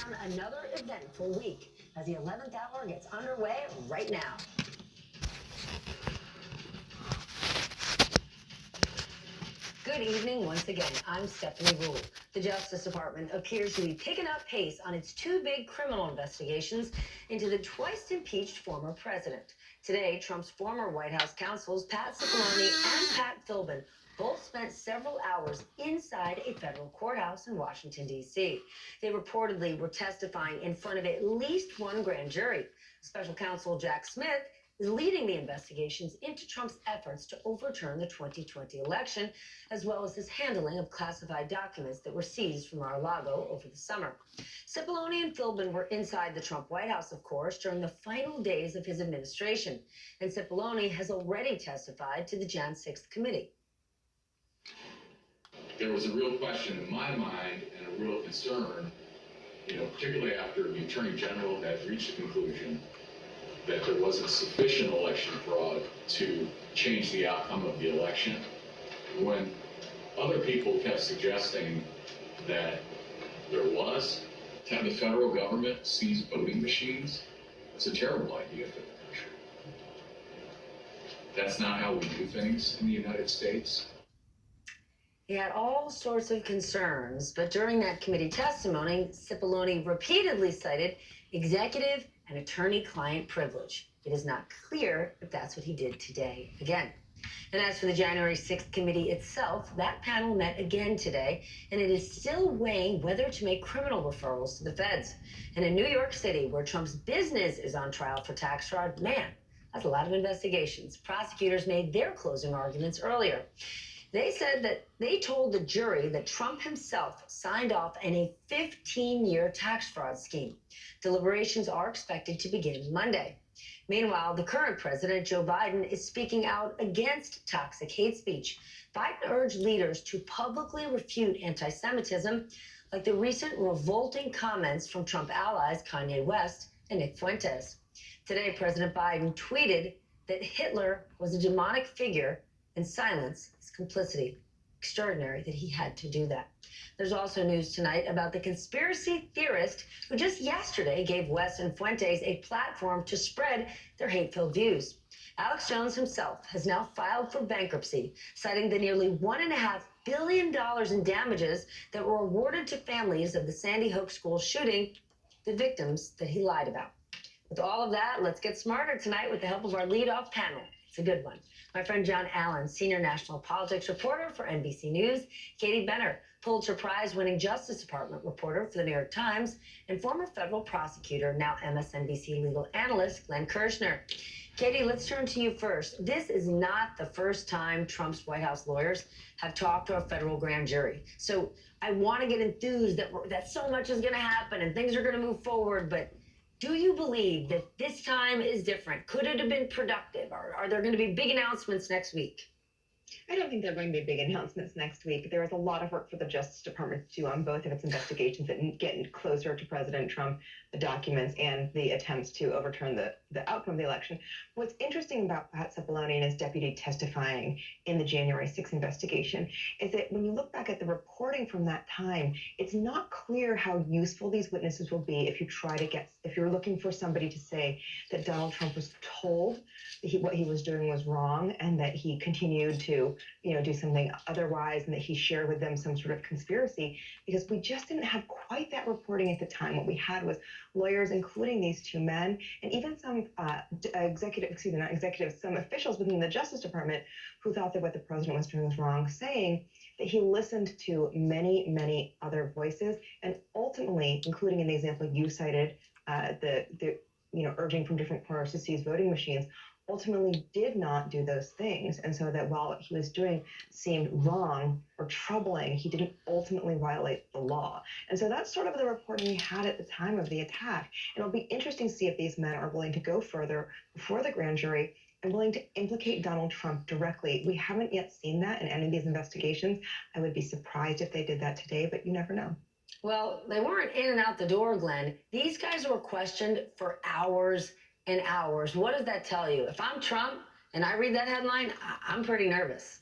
down another eventful week as the 11th hour gets underway right now. Good evening once again. I'm Stephanie Rule. The Justice Department appears to be picking up pace on its two big criminal investigations into the twice impeached former president. Today, Trump's former White House counsels, Pat Cipollone and Pat Philbin, both spent several hours inside a federal courthouse in Washington, D.C. They reportedly were testifying in front of at least one grand jury. Special counsel Jack Smith is leading the investigations into Trump's efforts to overturn the 2020 election, as well as his handling of classified documents that were seized from Mar-a-Lago over the summer. Cipollone and Philbin were inside the Trump White House, of course, during the final days of his administration, and Cipollone has already testified to the Jan 6th committee. There was a real question in my mind and a real concern, particularly after the Attorney General had reached the conclusion that there wasn't sufficient election fraud to change the outcome of the election. When other people kept suggesting that there was, to have the federal government seize voting machines, it's a terrible idea for the country. That's not how we do things in the United States. He had all sorts of concerns, but during that committee testimony, Cipollone repeatedly cited executive and attorney-client privilege. It is not clear if that's what he did today again. And as for the January 6th committee itself, that panel met again today, and it is still weighing whether to make criminal referrals to the feds. And in New York City, where Trump's business is on trial for tax fraud, man, that's a lot of investigations. Prosecutors made their closing arguments earlier. They said that they told the jury that Trump himself signed off on a 15-year tax fraud scheme. Deliberations are expected to begin Monday. Meanwhile, the current president, Joe Biden, is speaking out against toxic hate speech. Biden urged leaders to publicly refute anti-Semitism, like the recent revolting comments from Trump allies Kanye West and Nick Fuentes. Today, President Biden tweeted that Hitler was a demonic figure and silence his complicity. Extraordinary that he had to do that. There's also news tonight about the conspiracy theorist who just yesterday gave West and Fuentes a platform to spread their hate-filled views. Alex Jones himself has now filed for bankruptcy, citing the nearly $1.5 billion in damages that were awarded to families of the Sandy Hook school shooting, the victims that he lied about. With all of that, let's get smarter tonight with the help of our lead-off panel. It's a good one. My friend John Allen, senior national politics reporter for NBC News, Katie Benner, Pulitzer Prize-winning Justice Department reporter for the New York Times, and former federal prosecutor, now MSNBC legal analyst, Glenn Kirshner. Katie, let's turn to you first. This is not the first time Trump's White House lawyers have talked to a federal grand jury. So I want to get enthused that so much is going to happen and things are going to move forward, but do you believe that this time is different? Could it have been productive? Are there going to be big announcements next week? I don't think there are going to be big announcements next week. There is a lot of work for the Justice Department to do on both of its investigations and getting closer to President Trump, the documents, and the attempts to overturn the outcome of the election. What's interesting about Pat Cipollone and his deputy testifying in the January 6th investigation is that when you look back at the reporting from that time, it's not clear how useful these witnesses will be if you're looking for somebody to say that Donald Trump was told that what he was doing was wrong and that he continued to do something otherwise and that he shared with them some sort of conspiracy, because we just didn't have quite that reporting at the time. What we had was lawyers, including these two men, and even some some officials within the Justice Department who thought that what the president was doing was wrong, saying that he listened to many, many other voices, and ultimately, including in the example you cited, urging from different corners to seize voting machines, ultimately did not do those things. And so that while what he was doing seemed wrong or troubling, he didn't ultimately violate the law. And so that's sort of the reporting we had at the time of the attack. And it'll be interesting to see if these men are willing to go further before the grand jury and willing to implicate Donald Trump directly. We haven't yet seen that in any of these investigations. I would be surprised if they did that today, but you never know. Well, they weren't in and out the door, Glenn. These guys were questioned for hours and hours. What does that tell you? If I'm Trump and I read that headline, I'm pretty nervous.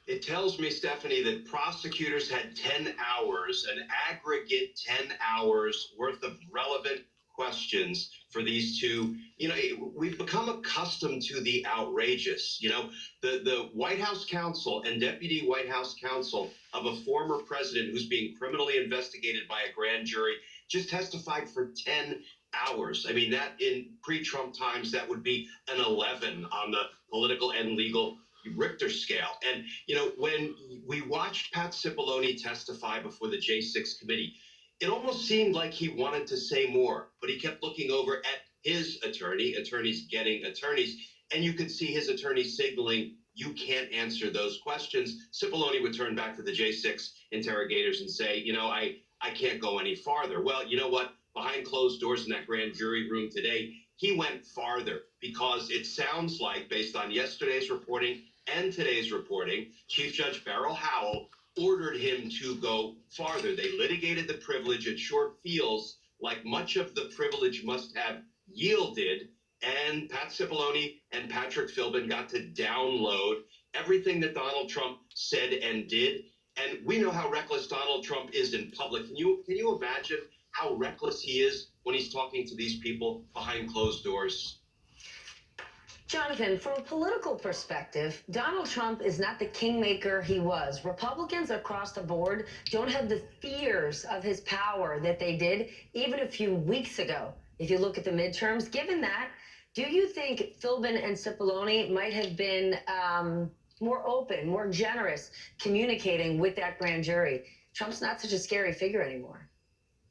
It tells me, Stephanie, that prosecutors had 10 hours, an aggregate 10 hours worth of relevant questions for these two. You know, we've become accustomed to the outrageous. You know, the White House counsel and deputy White House counsel of a former president who's being criminally investigated by a grand jury just testified for 10 hours. I mean, that in pre-Trump times, that would be an 11 on the political and legal Richter scale. And, you know, when we watched Pat Cipollone testify before the J6 committee, it almost seemed like he wanted to say more, but he kept looking over at his attorneys getting attorneys, and you could see his attorney signaling, you can't answer those questions. Cipollone would turn back to the J6 interrogators and say, you know, I can't go any farther. Well, you know what? Behind closed doors in that grand jury room today, he went farther because it sounds like, based on yesterday's reporting and today's reporting, Chief Judge Beryl Howell ordered him to go farther. They litigated the privilege. It sure feels like much of the privilege must have yielded, and Pat Cipollone and Patrick Philbin got to download everything that Donald Trump said and did. And we know how reckless Donald Trump is in public. Can you imagine how reckless he is when he's talking to these people behind closed doors? Jonathan, from a political perspective, Donald Trump is not the kingmaker he was. Republicans across the board don't have the fears of his power that they did even a few weeks ago. If you look at the midterms, given that, do you think Philbin and Cipollone might have been more open, more generous, communicating with that grand jury? Trump's not such a scary figure anymore.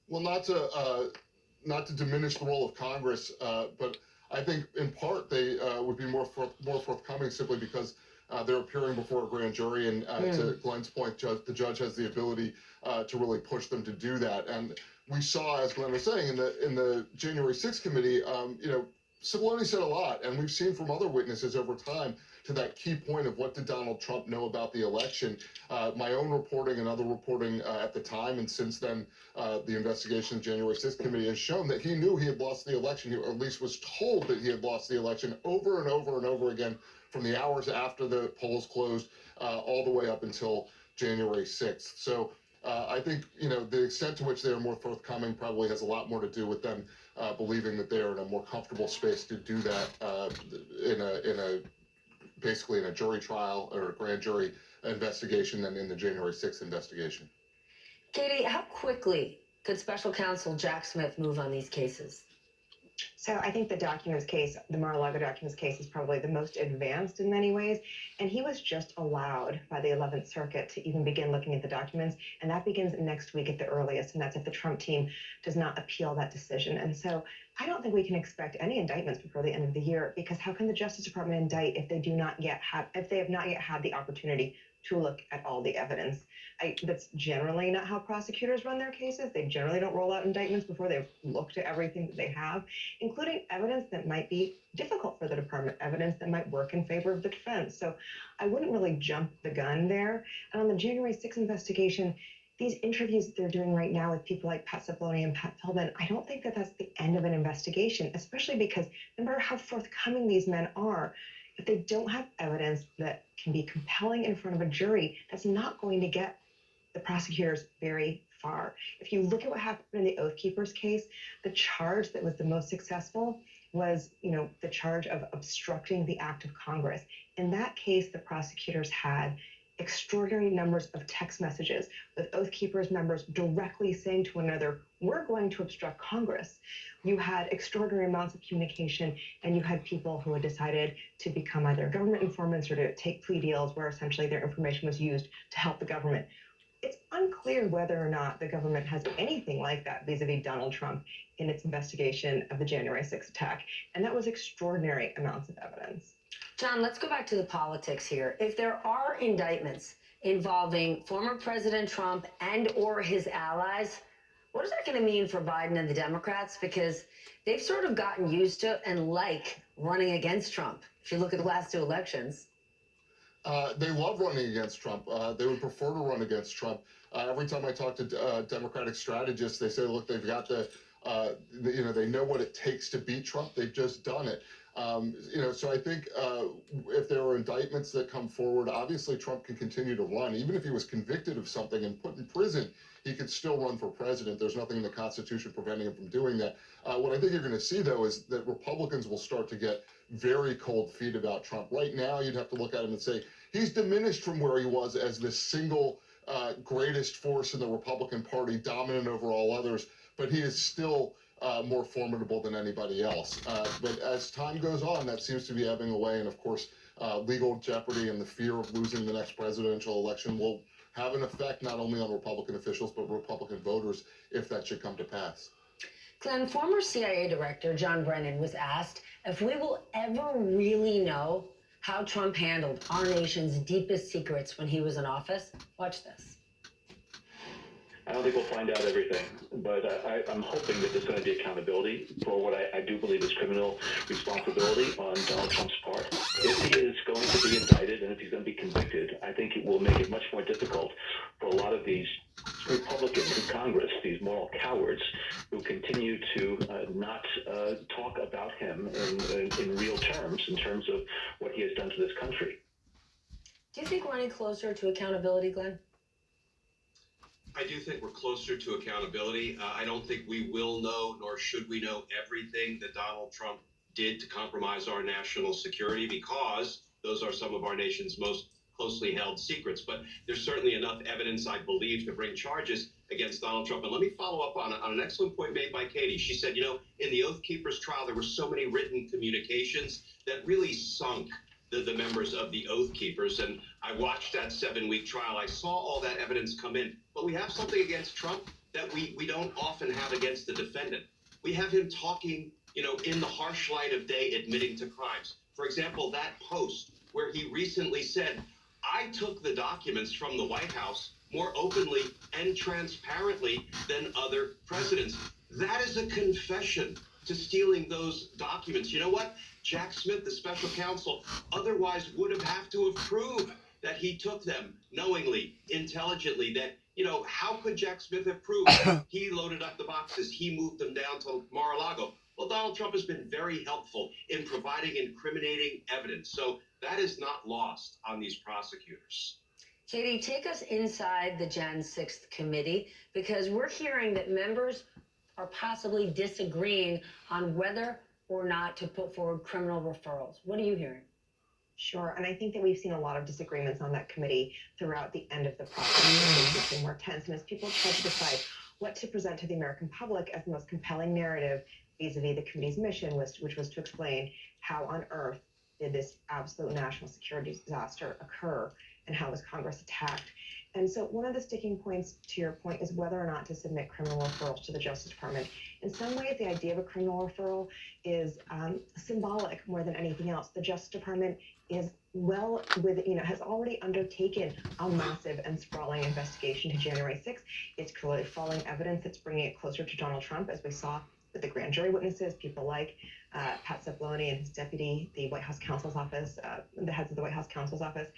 Well, not to diminish the role of Congress, but I think in part they would be more forthcoming simply because they're appearing before a grand jury, and to Glenn's point, the judge has the ability to really push them to do that. And we saw, as Glenn was saying, in the January 6th committee, you know, Cipollone said a lot, and we've seen from other witnesses over time to that key point of what did Donald Trump know about the election. My own reporting and other reporting at the time and since then, the investigation of the January 6th committee has shown that he knew he had lost the election, or at least was told that he had lost the election over and over and over again from the hours after the polls closed all the way up until January 6th. So I think, you know, the extent to which they are more forthcoming probably has a lot more to do with them believing that they are in a more comfortable space to do that basically in a jury trial or a grand jury investigation than in the January 6th investigation. Katie, how quickly could special counsel Jack Smith move on these cases? So I think the documents case, the Mar-a-Lago documents case, is probably the most advanced in many ways. And he was just allowed by the 11th Circuit to even begin looking at the documents. And that begins next week at the earliest. And that's if the Trump team does not appeal that decision. And so I don't think we can expect any indictments before the end of the year, because how can the Justice Department indict if they have not yet had the opportunity to look at all the evidence? That's generally not how prosecutors run their cases. They generally don't roll out indictments before they've looked at everything that they have, including evidence that might be difficult for the department, evidence that might work in favor of the defense. So I wouldn't really jump the gun there. And on the January 6th investigation, these interviews that they're doing right now with people like Pat Cipollone and Pat Philbin, I don't think that that's the end of an investigation, especially because remember how forthcoming these men are. If they don't have evidence that can be compelling in front of a jury, that's not going to get the prosecutors very far. If you look at what happened in the Oath Keepers case, the charge that was the most successful was, the charge of obstructing the act of Congress. In that case, the prosecutors had extraordinary numbers of text messages with Oath Keepers members directly saying to one another, we're going to obstruct Congress. You had extraordinary amounts of communication, and you had people who had decided to become either government informants or to take plea deals where essentially their information was used to help the government. It's unclear whether or not the government has anything like that vis-a-vis Donald Trump in its investigation of the January 6th attack. And that was extraordinary amounts of evidence. John, let's go back to the politics here. If there are indictments involving former President Trump and or his allies, what is that going to mean for Biden and the Democrats? Because they've sort of gotten used to and like running against Trump. If you look at the last two elections. They love running against Trump. They would prefer to run against Trump. Every time I talk to Democratic strategists, they say, look, they've got they know what it takes to beat Trump. They've just done it. So I think if there are indictments that come forward, obviously Trump can continue to run. Even if he was convicted of something and put in prison, he could still run for president. There's nothing in the Constitution preventing him from doing that. What I think you're going to see, though, is that Republicans will start to get very cold feet about Trump. Right now, you'd have to look at him and say, he's diminished from where he was as the single greatest force in the Republican Party, dominant over all others, but he is still more formidable than anybody else. But as time goes on, that seems to be ebbing away. And of course, legal jeopardy and the fear of losing the next presidential election will have an effect not only on Republican officials, but Republican voters if that should come to pass. Glenn, former CIA Director John Brennan was asked if we will ever really know how Trump handled our nation's deepest secrets when he was in office. Watch this. I don't think we'll find out everything, but I'm hoping that there's going to be accountability for what I do believe is criminal responsibility on Donald Trump's part. If he is going to be indicted and if he's going to be convicted, I think it will make it much more difficult for a lot of these Republicans in Congress, these moral cowards, who continue to not talk about him in real terms, in terms of what he has done to this country. Do you think we're any closer to accountability, Glenn? I do think we're closer to accountability. I don't think we will know, nor should we know, everything that Donald Trump did to compromise our national security, because those are some of our nation's most closely held secrets. But there's certainly enough evidence, I believe, to bring charges against Donald Trump. And let me follow up on an excellent point made by Katie. She said, in the Oath Keepers trial, there were so many written communications that really sunk the members of the Oath Keepers. And I watched that 7-week trial. I saw all that evidence come in. But we have something against Trump that we don't often have against the defendant. We have him talking, in the harsh light of day, admitting to crimes. For example, that post where he recently said, I took the documents from the White House more openly and transparently than other presidents. That is a confession to stealing those documents. You know what? Jack Smith, the special counsel, otherwise would have to have proved that he took them knowingly, intelligently, that, how could Jack Smith have proved that he loaded up the boxes, he moved them down to Mar-a-Lago? Well, Donald Trump has been very helpful in providing incriminating evidence. So that is not lost on these prosecutors. Katie, take us inside the Jan 6th committee, because we're hearing that members are possibly disagreeing on whether or not to put forward criminal referrals. What are you hearing? Sure, and I think that we've seen a lot of disagreements on that committee throughout the end of the process. It's been more tense, and as people try to decide what to present to the American public as the most compelling narrative vis-a-vis the committee's mission, which was to explain how on earth did this absolute national security disaster occur and how was Congress attacked. And so one of the sticking points, to your point, is whether or not to submit criminal referrals to the Justice Department. In some ways, the idea of a criminal referral is symbolic more than anything else. The Justice Department is has already undertaken a massive and sprawling investigation to January 6th. It's clearly following evidence that's bringing it closer to Donald Trump, as we saw with the grand jury witnesses, people like Pat Cipollone and his deputy, the White House counsel's office, the heads of the White House counsel's office.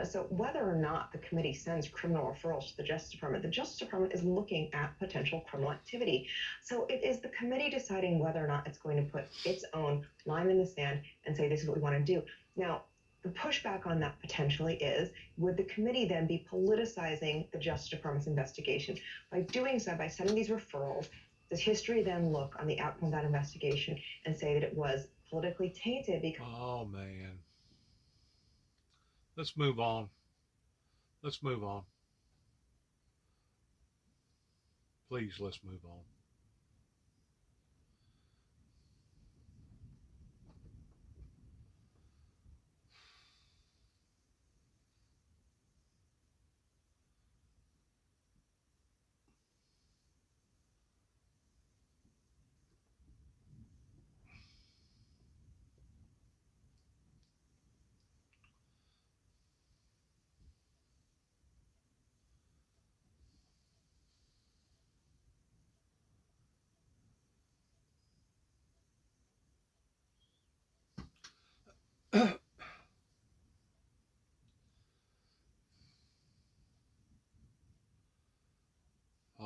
So whether or not the committee sends criminal referrals to the Justice Department is looking at potential criminal activity. So it is the committee deciding whether or not it's going to put its own line in the sand and say, this is what we want to do. Now, the pushback on that potentially is, would the committee then be politicizing the Justice Department's investigation? By doing so, by sending these referrals, does history then look on the outcome of that investigation and say that it was politically tainted because... Oh, man. Let's move on. Let's move on. Please, let's move on.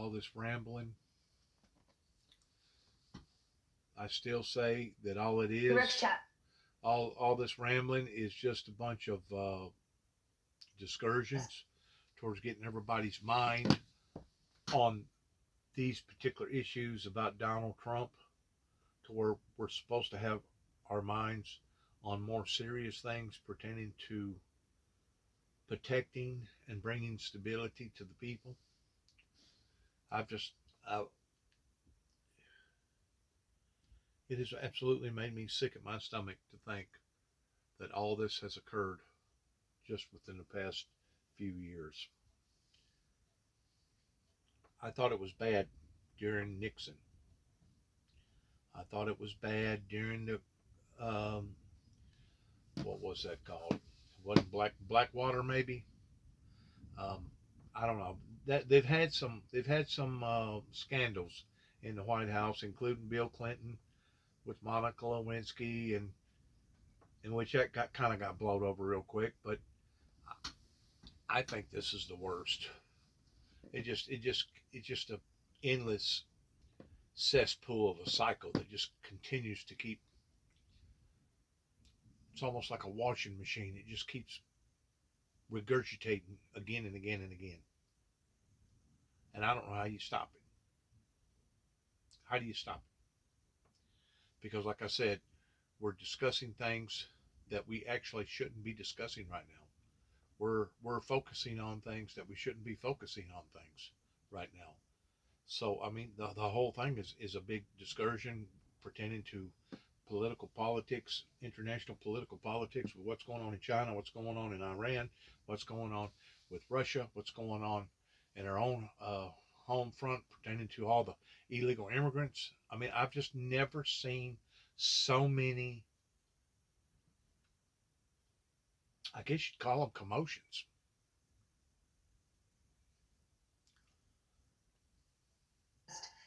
all this rambling. I still say that all it is, Rex Chat. all this rambling is just a bunch of discursions towards getting everybody's mind on these particular issues about Donald Trump, to where we're supposed to have our minds on more serious things pertaining to protecting and bringing stability to the people. It has absolutely made me sick at my stomach to think that all this has occurred just within the past few years. I thought it was bad during Nixon. I thought it was bad during the what was that called? What, Blackwater maybe? I don't know. That they've had some scandals in the White House, including Bill Clinton with Monica Lewinsky, and in which that kind of got blown over real quick. But I think this is the worst. It's just a endless cesspool of a cycle that just continues to keep. It's almost like a washing machine. It just keeps regurgitating again and again and again. And I don't know how you stop it. How do you stop it? Because like I said, we're discussing things that we actually shouldn't be discussing right now. We're focusing on things that we shouldn't be focusing on things right now. So, I mean, the whole thing is a big discussion pertaining to political politics, international political politics, with what's going on in China, what's going on in Iran, what's going on with Russia, what's going on in our own home front pertaining to all the illegal immigrants. I mean, I've just never seen so many, I guess you'd call them commotions.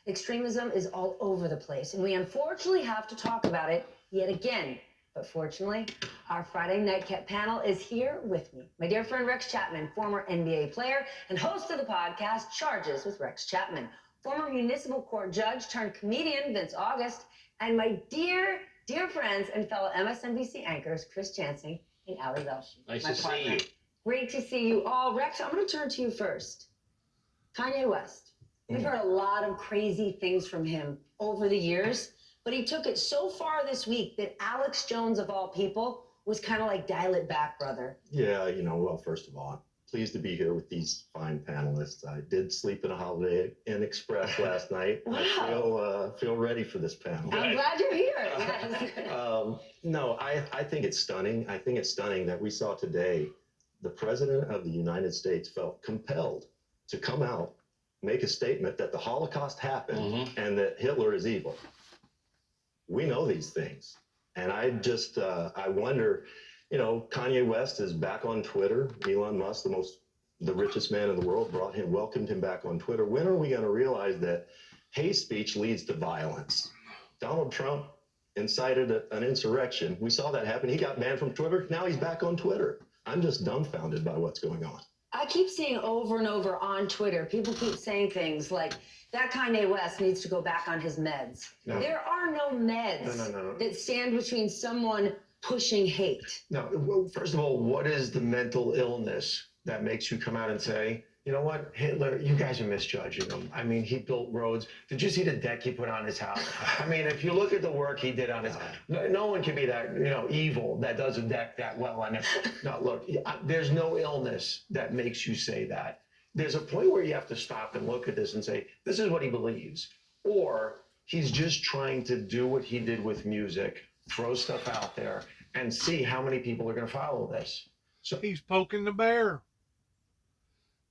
Extremism is all over the place, and we unfortunately have to talk about it yet again. But fortunately, our Friday Nightcap panel is here with me. My dear friend Rex Chapman, former NBA player and host of the podcast Charges with Rex Chapman, former municipal court judge turned comedian Vince August, and my dear friends and fellow MSNBC anchors Chris Chansey and Ali Velshi. Nice to see you. Great to see you all. Rex, I'm going to turn to you first. Kanye West. We've heard a lot of crazy things from him over the years, but he took it so far this week that Alex Jones, of all people, was kind of like, dial it back, brother. Yeah, well, first of all, I'm pleased to be here with these fine panelists. I did sleep in a Holiday Inn Express last night. Wow. I feel ready for this panel. I'm glad you're here. Yes. No, I think it's stunning. I think it's stunning that we saw today the President of the United States felt compelled to come out, make a statement that the Holocaust happened and that Hitler is evil. We know these things. And I just, I wonder, Kanye West is back on Twitter. Elon Musk, the richest man in the world, welcomed him back on Twitter. When are we going to realize that hate speech leads to violence? Donald Trump incited an insurrection. We saw that happen. He got banned from Twitter. Now he's back on Twitter. I'm just dumbfounded by what's going on. I keep seeing over and over on Twitter, people keep saying things like, that Kanye West needs to go back on his meds. No. There are no meds No. that stand between someone pushing hate. No, well, first of all, what is the mental illness that makes you come out and say, you know what, Hitler, you guys are misjudging him. I mean, he built roads. Did you see the deck he put on his house? I mean, if you look at the work he did on his, no one can be that, evil that does a deck that well on it. No, look, there's no illness that makes you say that. There's a point where you have to stop and look at this and say, this is what he believes. Or he's just trying to do what he did with music, throw stuff out there and see how many people are going to follow this. So He's poking the bear.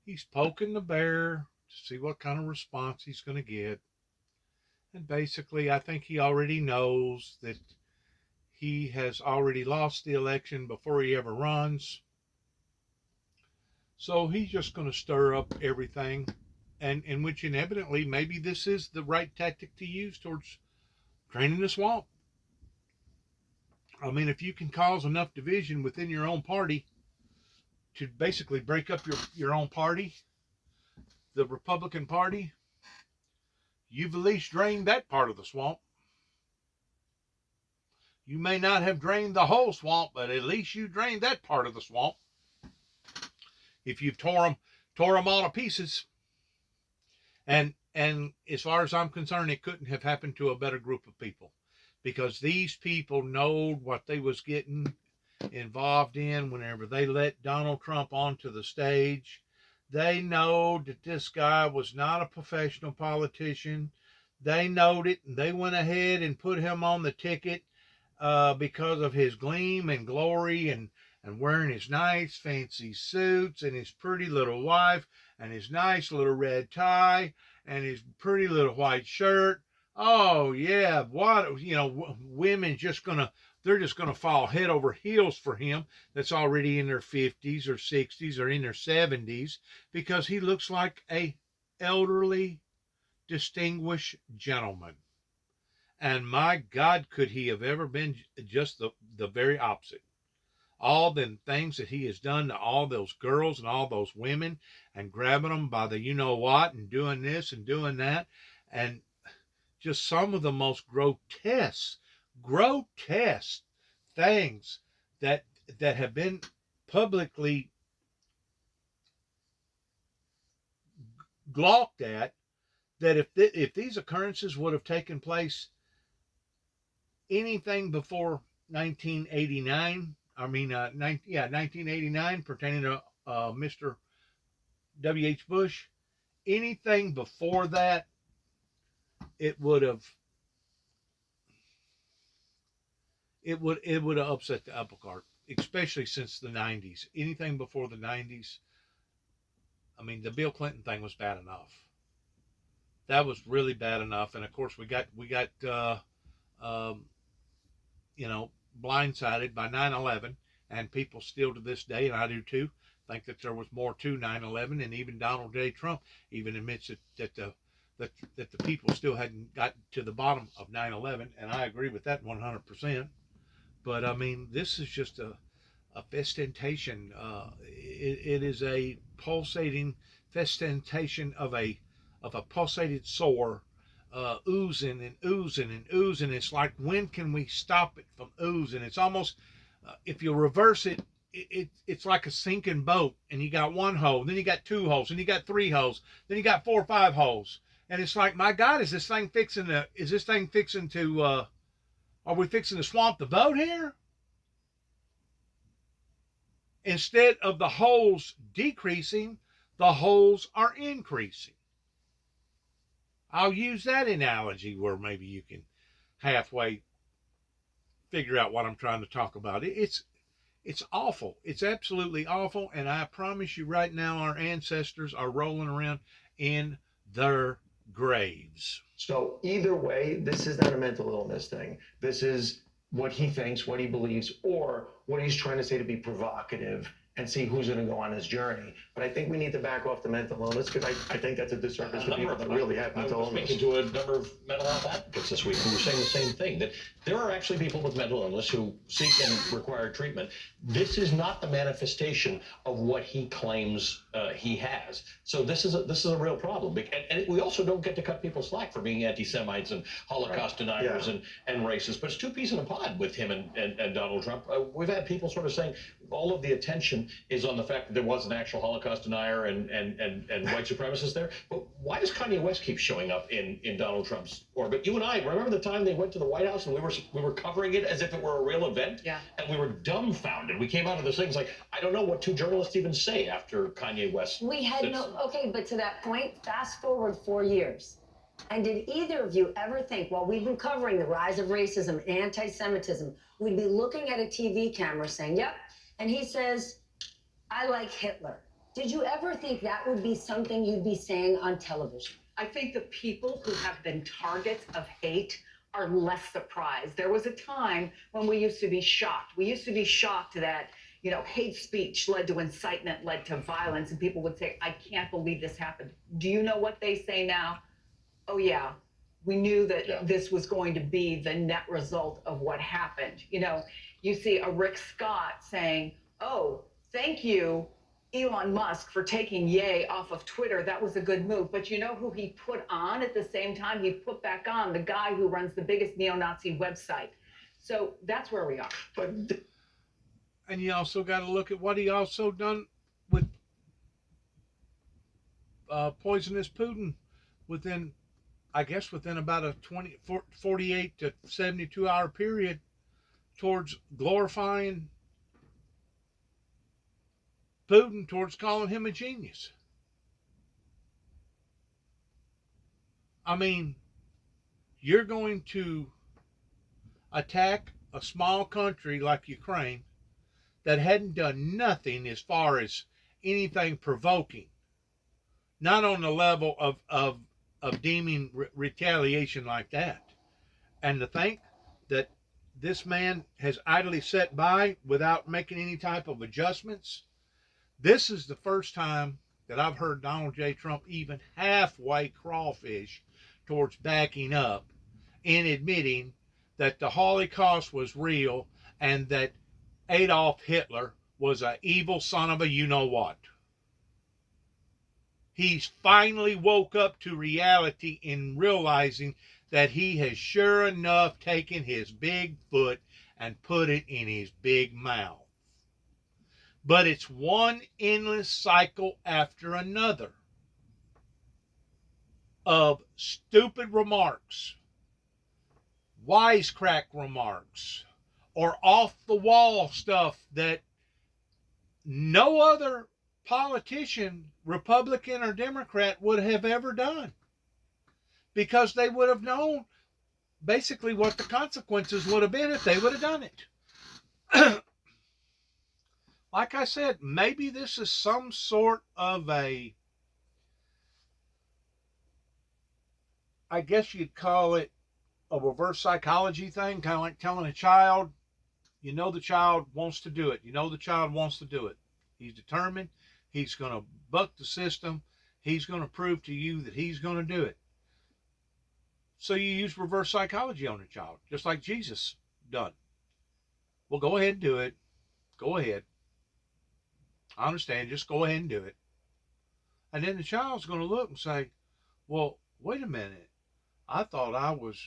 He's poking the bear to see what kind of response he's going to get. And basically, I think he already knows that he has already lost the election before he ever runs. So he's just going to stir up everything, and in which inevitably maybe this is the right tactic to use towards draining the swamp. I mean, if you can cause enough division within your own party to basically break up your own party, the Republican Party, you've at least drained that part of the swamp. You may not have drained the whole swamp, but at least you drained that part of the swamp. If you've tore them all to pieces. And as far as I'm concerned, it couldn't have happened to a better group of people, because these people know what they was getting involved in whenever they let Donald Trump onto the stage. They know that this guy was not a professional politician. They knowed it, and they went ahead and put him on the ticket because of his gleam and glory, and wearing his nice fancy suits, and his pretty little wife, and his nice little red tie, and his pretty little white shirt. Oh yeah, what, women they're just gonna fall head over heels for him, that's already in their 50s or 60s or in their 70s, because he looks like a elderly, distinguished gentleman. And my God, could he have ever been just the very opposite? All the things that he has done to all those girls and all those women, and grabbing them by the you-know-what, and doing this and doing that, and just some of the most grotesque things that have been publicly gawked at, that if these occurrences would have taken place anything before 1989, 1989, pertaining to Mr. W.H. Bush, anything before that, it would have upset the apple cart, especially since the 90s. Anything before the 90s, I mean, the Bill Clinton thing was bad enough. That was really bad enough, and of course we got blindsided by 9/11, and people still to this day, and I do too, think that there was more to 9/11, and even Donald J. Trump even admits that the people still hadn't got to the bottom of 9/11, and I agree with that 100%. But I mean, this is just a festentation. It is a pulsating festentation of a pulsated sore, oozing and oozing and oozing. It's like, when can we stop it from oozing? It's almost, if you reverse it, it's like a sinking boat, and you got one hole, then you got two holes, then you got three holes, then you got 4 or 5 holes, and it's like, my God, are we fixing to swamp the boat here? Instead of the holes decreasing, the holes are increasing. I'll use that analogy where maybe you can halfway figure out what I'm trying to talk about. It's awful. It's absolutely awful. And I promise you right now, our ancestors are rolling around in their graves. So either way, this is not a mental illness thing. This is what he thinks, what he believes, or what he's trying to say to be provocative and see who's going to go on his journey. But I think we need to back off the mental illness, because I think that's a disservice to people that really have mental illness. I was speaking to a number of mental health advocates this week who were saying the same thing, that there are actually people with mental illness who seek and require treatment. This is not the manifestation of what he claims he has. So this is a real problem. And we also don't get to cut people slack for being anti-Semites and Holocaust deniers and racists. But it's two peas in a pod with him and Donald Trump. We've had people sort of saying all of the attention is on the fact that there was an actual Holocaust denier and white supremacists there. But why does Kanye West keep showing up in Donald Trump's orbit? You and I remember the time they went to the White House and we were covering it as if it were a real event. Yeah. And we were dumbfounded. We came out of this thing like, I don't know what two journalists even say after Kanye West. We had but to that point, fast forward 4 years. And did either of you ever think, while we've been covering the rise of racism and anti-Semitism, we'd be looking at a TV camera saying, yep, and he says, I like Hitler. Did you ever think that would be something you'd be saying on television? I think the people who have been targets of hate are less surprised. There was a time when we used to be shocked. We used to be shocked that, hate speech led to incitement, led to violence, and people would say, I can't believe this happened. Do you know what they say now? Oh, yeah, we knew that this was going to be the net result of what happened. You see a Rick Scott saying, oh, thank you Elon Musk for taking Ye off of Twitter. That was a good move. But you know who he put on at the same time? He put back on the guy who runs the biggest neo-Nazi website. So that's where we are. But And you also got to look at what he also done with poisonous Putin within, I guess, within about a 48 to 72 hour period towards glorifying Putin, towards calling him a genius. I mean, you're going to attack a small country like Ukraine that hadn't done nothing as far as anything provoking, not on the level of deeming retaliation like that. And to think that this man has idly sat by without making any type of adjustments, this is the first time that I've heard Donald J. Trump even halfway crawfish towards backing up and admitting that the Holocaust was real and that Adolf Hitler was an evil son of a you-know-what. He's finally woke up to reality in realizing that he has sure enough taken his big foot and put it in his big mouth. But it's one endless cycle after another of stupid remarks, wisecrack remarks, or off-the-wall stuff that no other politician, Republican or Democrat, would have ever done, because they would have known basically what the consequences would have been if they would have done it. Like I said, maybe this is some sort of I guess you'd call it a reverse psychology thing, kind of like telling a child, you know the child wants to do it. You know the child wants to do it. He's determined. He's going to buck the system. He's going to prove to you that he's going to do it. So you use reverse psychology on a child, just like Jesus done. Well, go ahead and do it. Go ahead. I understand. Just go ahead and do it. And then the child's going to look and say, well, wait a minute. I thought I was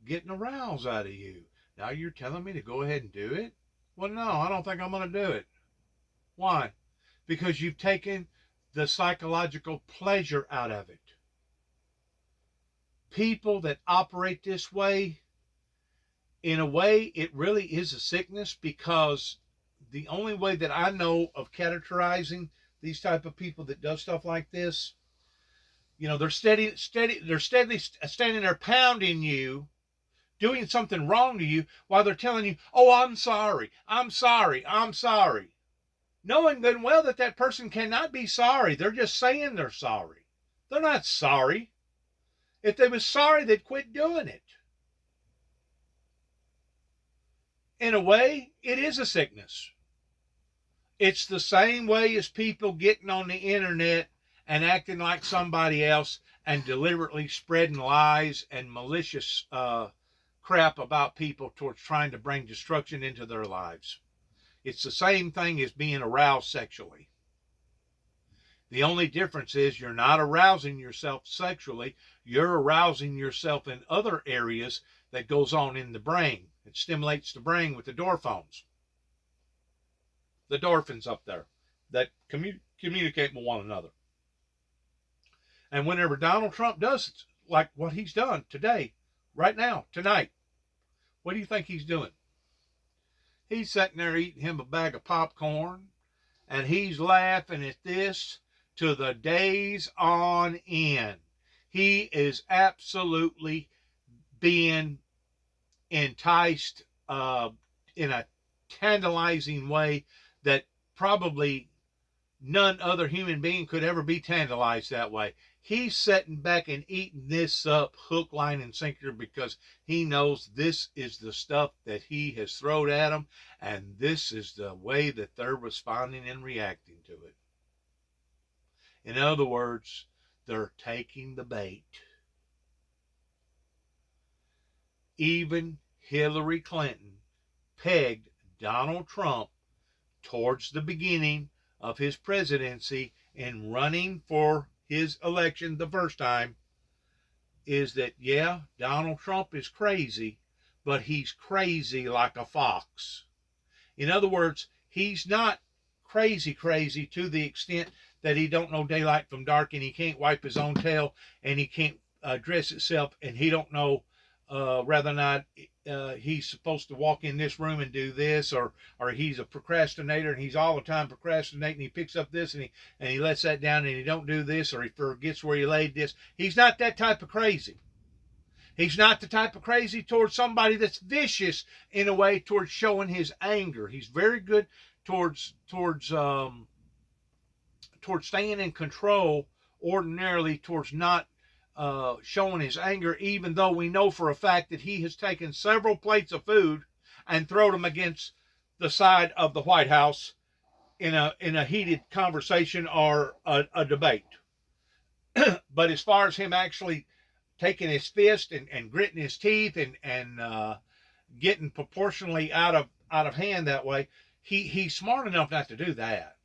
getting a rouse out of you. Now you're telling me to go ahead and do it? Well, no, I don't think I'm going to do it. Why? Because you've taken the psychological pleasure out of it. People that operate this way, in a way, it really is a sickness, because the only way that I know of characterizing these type of people that does stuff like this, you know, they're steadily standing there pounding you, doing something wrong to you while they're telling you, oh, I'm sorry, I'm sorry, I'm sorry. Knowing good and well that that person cannot be sorry. They're just saying they're sorry. They're not sorry. If they was sorry, they'd quit doing it. In a way, it is a sickness. It's the same way as people getting on the internet and acting like somebody else and deliberately spreading lies and malicious crap about people towards trying to bring destruction into their lives. It's the same thing as being aroused sexually. The only difference is you're not arousing yourself sexually. You're arousing yourself in other areas that goes on in the brain. It stimulates the brain with the endorphins. The endorphins up there that communicate with one another. And whenever Donald Trump does like what he's done today, right now, tonight, what do you think he's doing? He's sitting there eating him a bag of popcorn, and he's laughing at this to the days on end. He is absolutely being enticed in a tantalizing way that probably none other human being could ever be tantalized that way. He's sitting back and eating this up hook, line, and sinker because he knows this is the stuff that he has thrown at them, and this is the way that they're responding and reacting to it. In other words, they're taking the bait. Even Hillary Clinton pegged Donald Trump towards the beginning of his presidency in running for his election the first time is that, yeah, Donald Trump is crazy, but he's crazy like a fox. In other words, he's not crazy to the extent that he don't know daylight from dark, and he can't wipe his own tail, and he can't dress himself, and he don't know whether or not he's supposed to walk in this room and do this, or he's a procrastinator and he's all the time procrastinating. He picks up this and he lets that down, and he don't do this, or he forgets where he laid this. He's not that type of crazy. He's not the type of crazy towards somebody that's vicious in a way towards showing his anger. He's very good towards staying in control, ordinarily towards not showing his anger, even though we know for a fact that he has taken several plates of food and thrown them against the side of the White House in a heated conversation or a debate. But as far as him actually taking his fist and gritting his teeth and getting proportionally out of hand that way, he's smart enough not to do that.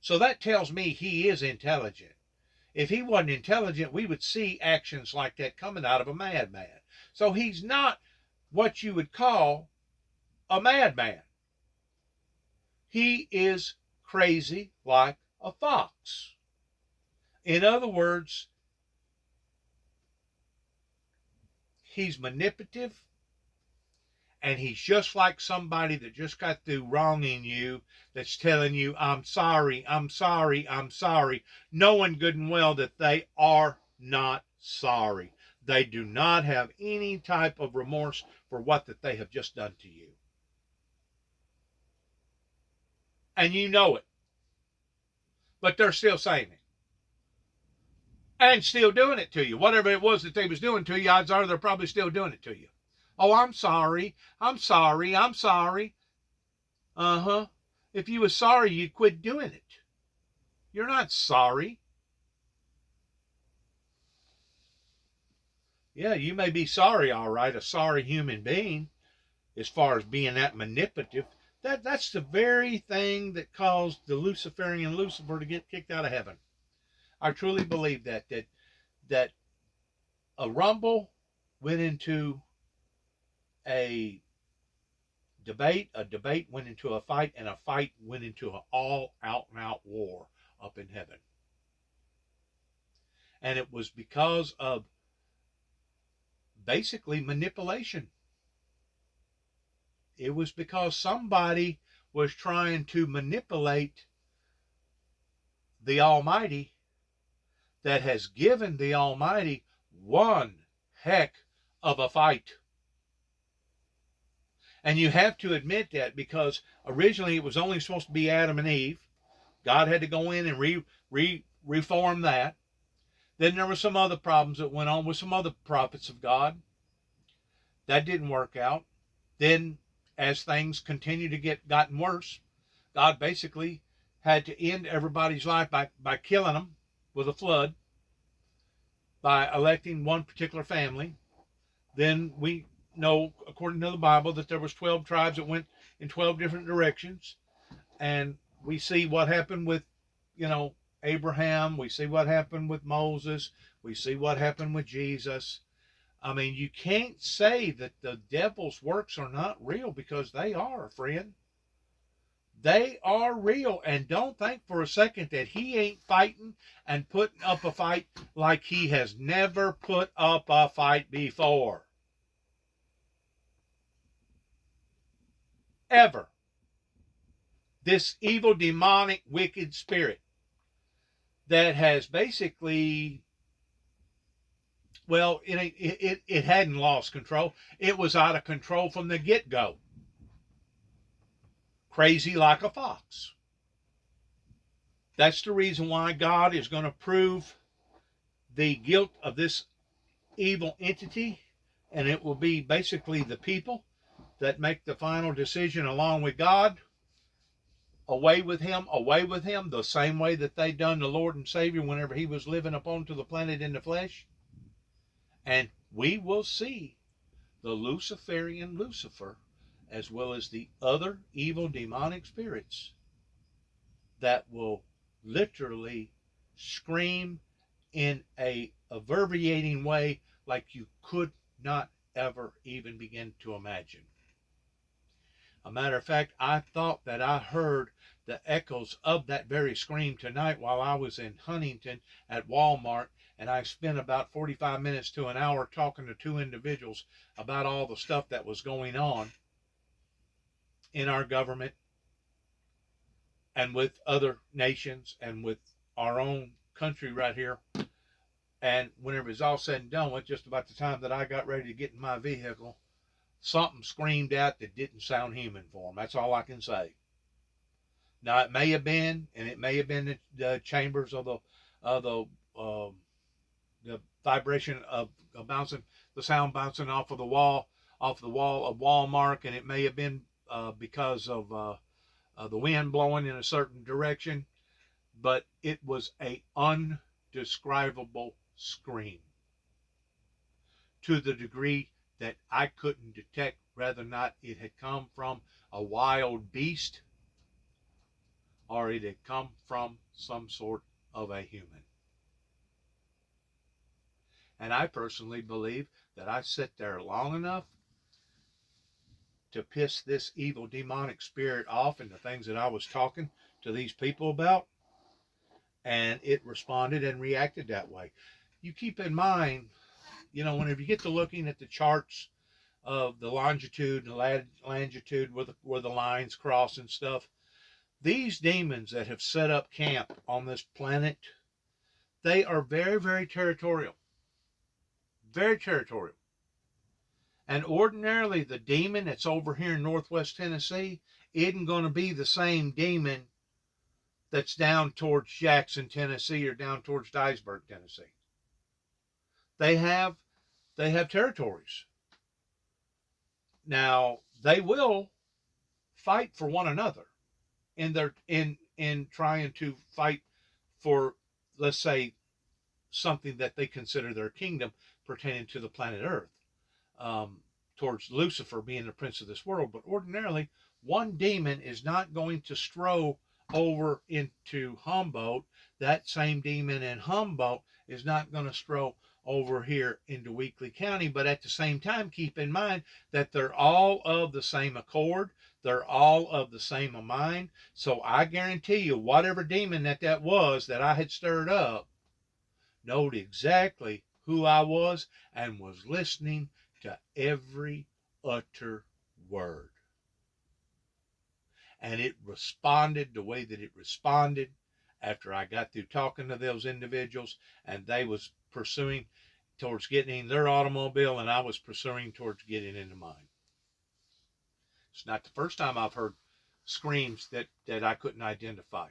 So that tells me he is intelligent. If he wasn't intelligent, we would see actions like that coming out of a madman. So he's not what you would call a madman. He is crazy like a fox. In other words, he's manipulative, and he's just like somebody that just got through wronging you, that's telling you, I'm sorry, I'm sorry, I'm sorry, knowing good and well that they are not sorry. They do not have any type of remorse for what that they have just done to you. And you know it. But they're still saying it. And still doing it to you. Whatever it was that they was doing to you, odds are they're probably still doing it to you. Oh, I'm sorry. I'm sorry. I'm sorry. Uh-huh. If you were sorry, you'd quit doing it. You're not sorry. Yeah, you may be sorry, all right, a sorry human being, as far as being that manipulative. That's the very thing that caused the Luciferian Lucifer to get kicked out of heaven. I truly believe that a rumble went into a debate went into a fight, and a fight went into an all-out and out war up in heaven. And it was because of basically manipulation. It was because somebody was trying to manipulate the Almighty, that has given the Almighty one heck of a fight. And you have to admit that, because originally it was only supposed to be Adam and Eve. God had to go in and reform that. Then there were some other problems that went on with some other prophets of God. That didn't work out. Then, as things continued to gotten worse, God basically had to end everybody's life by killing them with a flood, by electing one particular family. Then we know, according to the Bible, that there was 12 tribes that went in 12 different directions. And we see what happened with, Abraham. We see what happened with Moses. We see what happened with Jesus. I mean, you can't say that the devil's works are not real, because they are, friend. They are real. And don't think for a second that he ain't fighting and putting up a fight like he has never put up a fight before. Ever. This evil, demonic, wicked spirit that has basically, well, it hadn't lost control. It was out of control from the get-go. Crazy like a fox. That's the reason why God is going to prove the guilt of this evil entity, and it will be basically the people that make the final decision along with God. Away with him, the same way that they done the Lord and Savior whenever he was living upon to the planet in the flesh. And we will see the Luciferian Lucifer, as well as the other evil demonic spirits, that will literally scream in a abbreviating way like you could not ever even begin to imagine. A matter of fact, I thought that I heard the echoes of that very scream tonight while I was in Huntington at Walmart, and I spent about 45 minutes to an hour talking to two individuals about all the stuff that was going on in our government and with other nations and with our own country right here. And when it was all said and done with, just about the time that I got ready to get in my vehicle, something screamed out that didn't sound human for them. That's all I can say. Now it may have been, and it may have been the chambers of the vibration of bouncing, the sound bouncing off the wall of Walmart, and it may have been because of the wind blowing in a certain direction, but it was a undescribable scream to the degree that I couldn't detect whether or not it had come from a wild beast or it had come from some sort of a human. And I personally believe that I sat there long enough to piss this evil demonic spirit off and the things that I was talking to these people about, and it responded and reacted that way. You keep in mind, whenever you get to looking at the charts of the longitude and longitude where the lines cross and stuff, these demons that have set up camp on this planet, they are very, very territorial. Very territorial. And ordinarily, the demon that's over here in northwest Tennessee isn't going to be the same demon that's down towards Jackson, Tennessee, or down towards Dyersburg, Tennessee. They have territories. Now, they will fight for one another in trying to fight for, let's say, something that they consider their kingdom pertaining to the planet Earth, towards Lucifer being the prince of this world. But ordinarily, one demon is not going to stroll over into Humboldt. That same demon in Humboldt is not going to stroll over here into Weakley County. But at the same time, keep in mind that they're all of the same accord. They're all of the same mind. So I guarantee you, whatever demon that was that I had stirred up, knowed exactly who I was and was listening to every utter word. And it responded the way that it responded after I got through talking to those individuals, and they was pursuing towards getting in their automobile, and I was pursuing towards getting into mine. It's not the first time I've heard screams that I couldn't identify.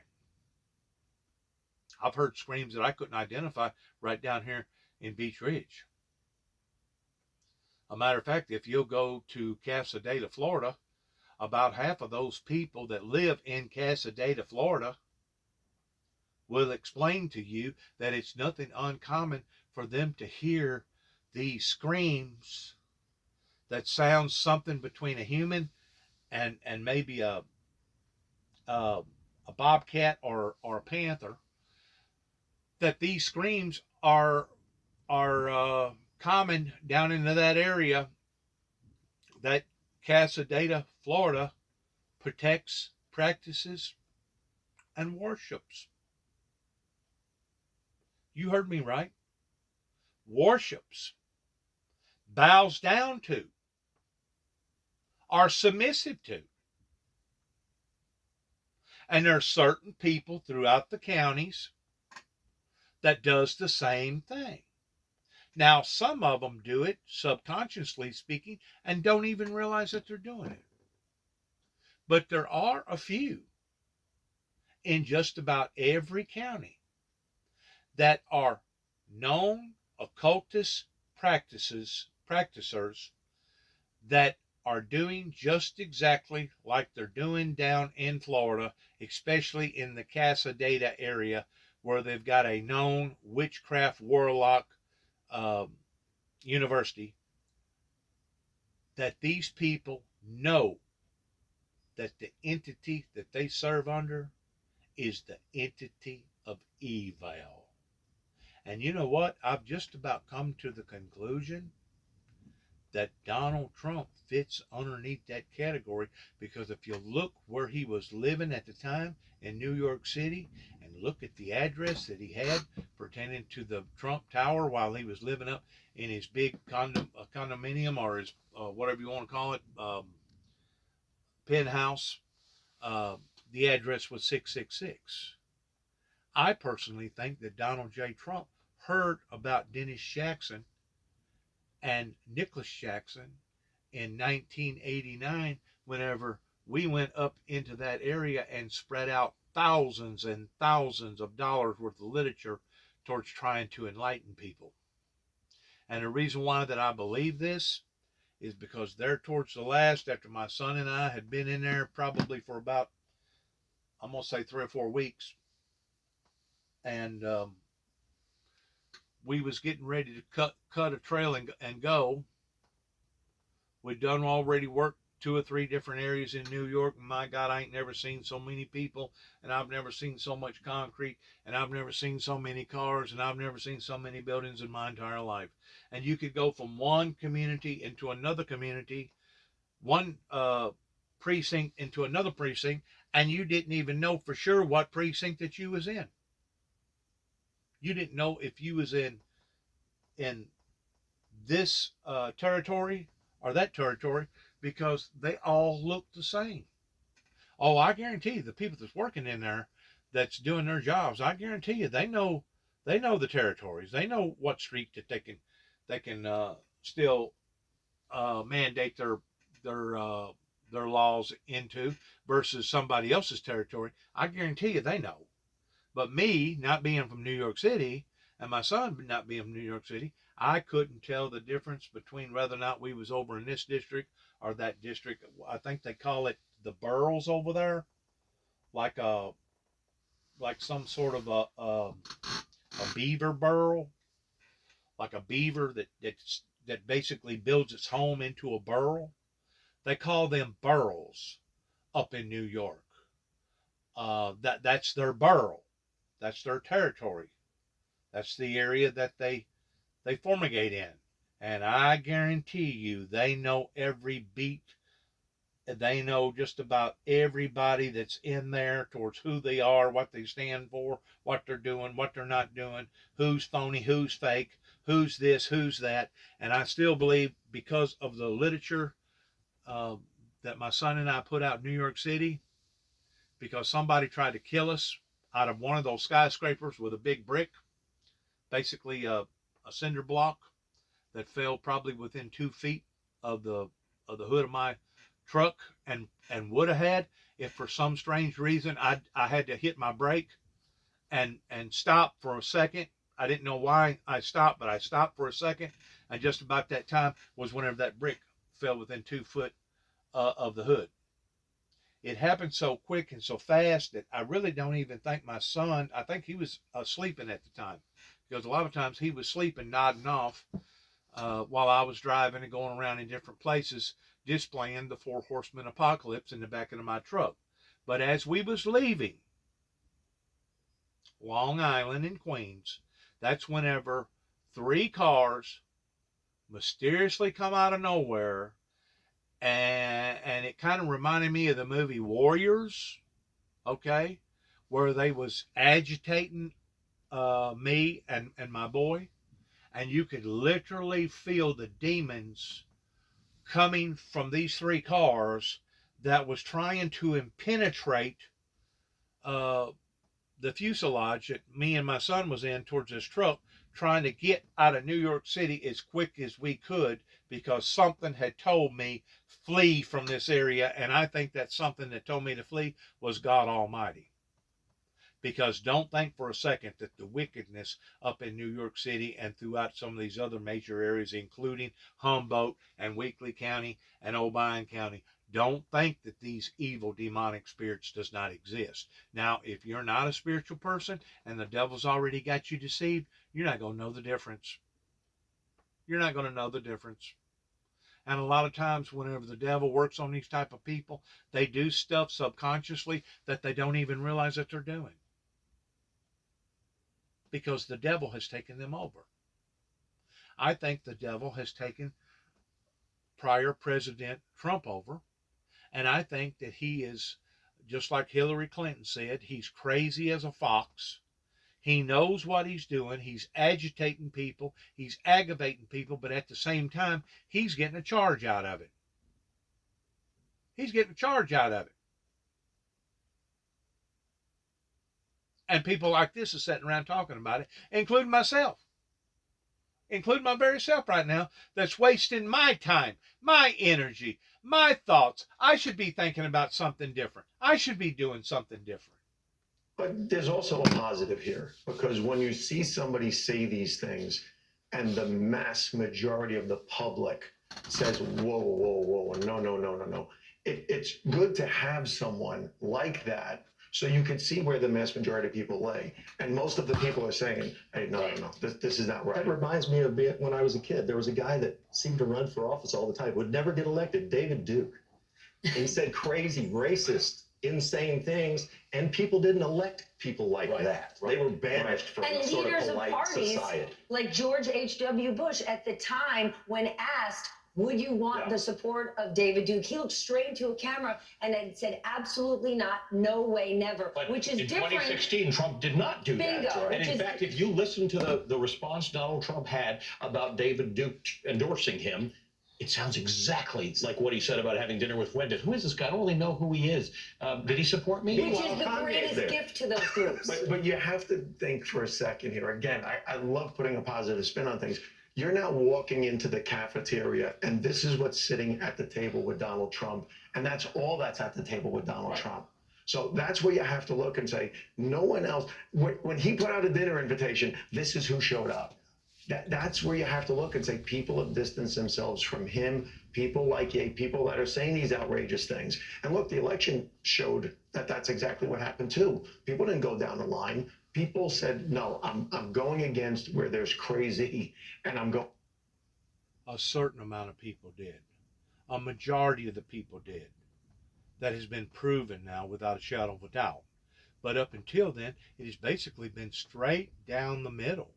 I've heard screams that I couldn't identify right down here in Beach Ridge. A matter of fact, if you'll go to Casadena, Florida, about half of those people that live in Casadena, Florida, will explain to you that it's nothing uncommon for them to hear these screams that sounds something between a human and maybe a bobcat or a panther. That these screams are common down into that area that Casadena, Florida, protects, practices, and worships. You heard me right. Worships, bows down to, are submissive to. And there are certain people throughout the counties that does the same thing. Now, some of them do it, subconsciously speaking, and don't even realize that they're doing it. But there are a few in just about every county that are known occultist practicers that are doing just exactly like they're doing down in Florida, especially in the Casadena area, where they've got a known witchcraft warlock university, that these people know that the entity that they serve under is the entity of evil. And you know what? I've just about come to the conclusion that Donald Trump fits underneath that category, because if you look where he was living at the time in New York City and look at the address that he had pertaining to the Trump Tower while he was living up in his big condominium, or his whatever you want to call it, penthouse, the address was 666. I personally think that Donald J. Trump heard about Dennis Jackson and Nicholas Jackson in 1989, whenever we went up into that area and spread out thousands and thousands of dollars worth of literature towards trying to enlighten people. And the reason why that I believe this is because there towards the last, after my son and I had been in there probably for about, I'm going to say 3 or 4 weeks, and we was getting ready to cut a trail and go. We'd done already worked 2 or 3 different areas in New York, and my God, I ain't never seen so many people, and I've never seen so much concrete, and I've never seen so many cars, and I've never seen so many buildings in my entire life. And you could go from one community into another community, one precinct into another precinct, and you didn't even know for sure what precinct that you was in. You didn't know if you was in this territory or that territory, because they all look the same. Oh, I guarantee you, the people that's working in there, that's doing their jobs, I guarantee you, they know the territories. They know what street that they can still mandate their laws into versus somebody else's territory. I guarantee you, they know. But me, not being from New York City, and my son not being from New York City, I couldn't tell the difference between whether or not we was over in this district or that district. I think they call it the boroughs over there, like some sort of a beaver burrow, like a beaver that basically builds its home into a burrow. They call them boroughs up in New York. That's their borough. That's their territory. That's the area that they fumigate in. And I guarantee you, they know every beat. They know just about everybody that's in there towards who they are, what they stand for, what they're doing, what they're not doing, who's phony, who's fake, who's this, who's that. And I still believe, because of the literature that my son and I put out in New York City, because somebody tried to kill us out of one of those skyscrapers with a big brick, basically a cinder block that fell probably within 2 feet of the hood of my truck, and would have had, if for some strange reason I had to hit my brake and stop for a second. I didn't know why I stopped, but I stopped for a second, and just about that time was whenever that brick fell within 2 foot of the hood. It happened so quick and so fast that I really don't even think my son, I think he was sleeping at the time, because a lot of times he was sleeping, nodding off while I was driving and going around in different places, displaying the 4 Horsemen Apocalypse in the back of my truck. But as we was leaving Long Island and Queens, that's whenever 3 cars mysteriously come out of nowhere. And it kind of reminded me of the movie Warriors, okay, where they was agitating me and my boy, and you could literally feel the demons coming from these 3 cars that was trying to penetrate the fuselage that me and my son was in towards this truck, trying to get out of New York City as quick as we could, because something had told me flee from this area. And I think that something that told me to flee was God Almighty. Because don't think for a second that the wickedness up in New York City and throughout some of these other major areas, including Humboldt and Weakley County and Obion County, don't think that these evil demonic spirits does not exist. Now, if you're not a spiritual person and the devil's already got you deceived, you're not going to know the difference. You're not going to know the difference. And a lot of times whenever the devil works on these type of people, they do stuff subconsciously that they don't even realize that they're doing. Because the devil has taken them over. I think the devil has taken prior President Trump over. And I think that he is, just like Hillary Clinton said, he's crazy as a fox. He knows what he's doing. He's agitating people. He's aggravating people. But at the same time, he's getting a charge out of it. He's getting a charge out of it. And people like this are sitting around talking about it, including myself. Including my very self right now, that's wasting my time, my energy, my thoughts. I should be thinking about something different. I should be doing something different. But there's also a positive here, because when you see somebody say these things and the mass majority of the public says, whoa, whoa, whoa, no. It's good to have someone like that so you can see where the mass majority of people lay. And most of the people are saying, hey, no, this is not right. That reminds me of when I was a kid. There was a guy that seemed to run for office all the time, would never get elected, David Duke. He said crazy, racist, insane things, and people didn't elect people like that. They were banished from And sort leaders of of polite parties society. like George H.W. Bush at the time, when asked, would you want the support of David Duke? He looked straight into a camera and had said, absolutely not, no way, never, But which is in different. 2016, Trump did not do Bingo, that. And which in is- fact, if you listen to the response Donald Trump had about David Duke endorsing him, it sounds exactly like what he said about having dinner with Wendy. Who is this guy? I don't really know who he is. Did he support me? Which is the greatest gift to those groups. But you have to think for a second here. Again, I love putting a positive spin on things. You're now walking into the cafeteria, and this is what's sitting at the table with Donald Trump, and that's all that's at the table with Donald Trump. So that's where you have to look and say, no one else. When he put out a dinner invitation, this is who showed up. That's where you have to look and say, people have distanced themselves from him, people like Ye, people that are saying these outrageous things. And look, the election showed that that's exactly what happened too. People didn't go down the line. People said, no, I'm going against where there's crazy, and I'm going. A certain amount of people did. A majority of the people did. That has been proven now without a shadow of a doubt. But up until then, it has basically been straight down the middle.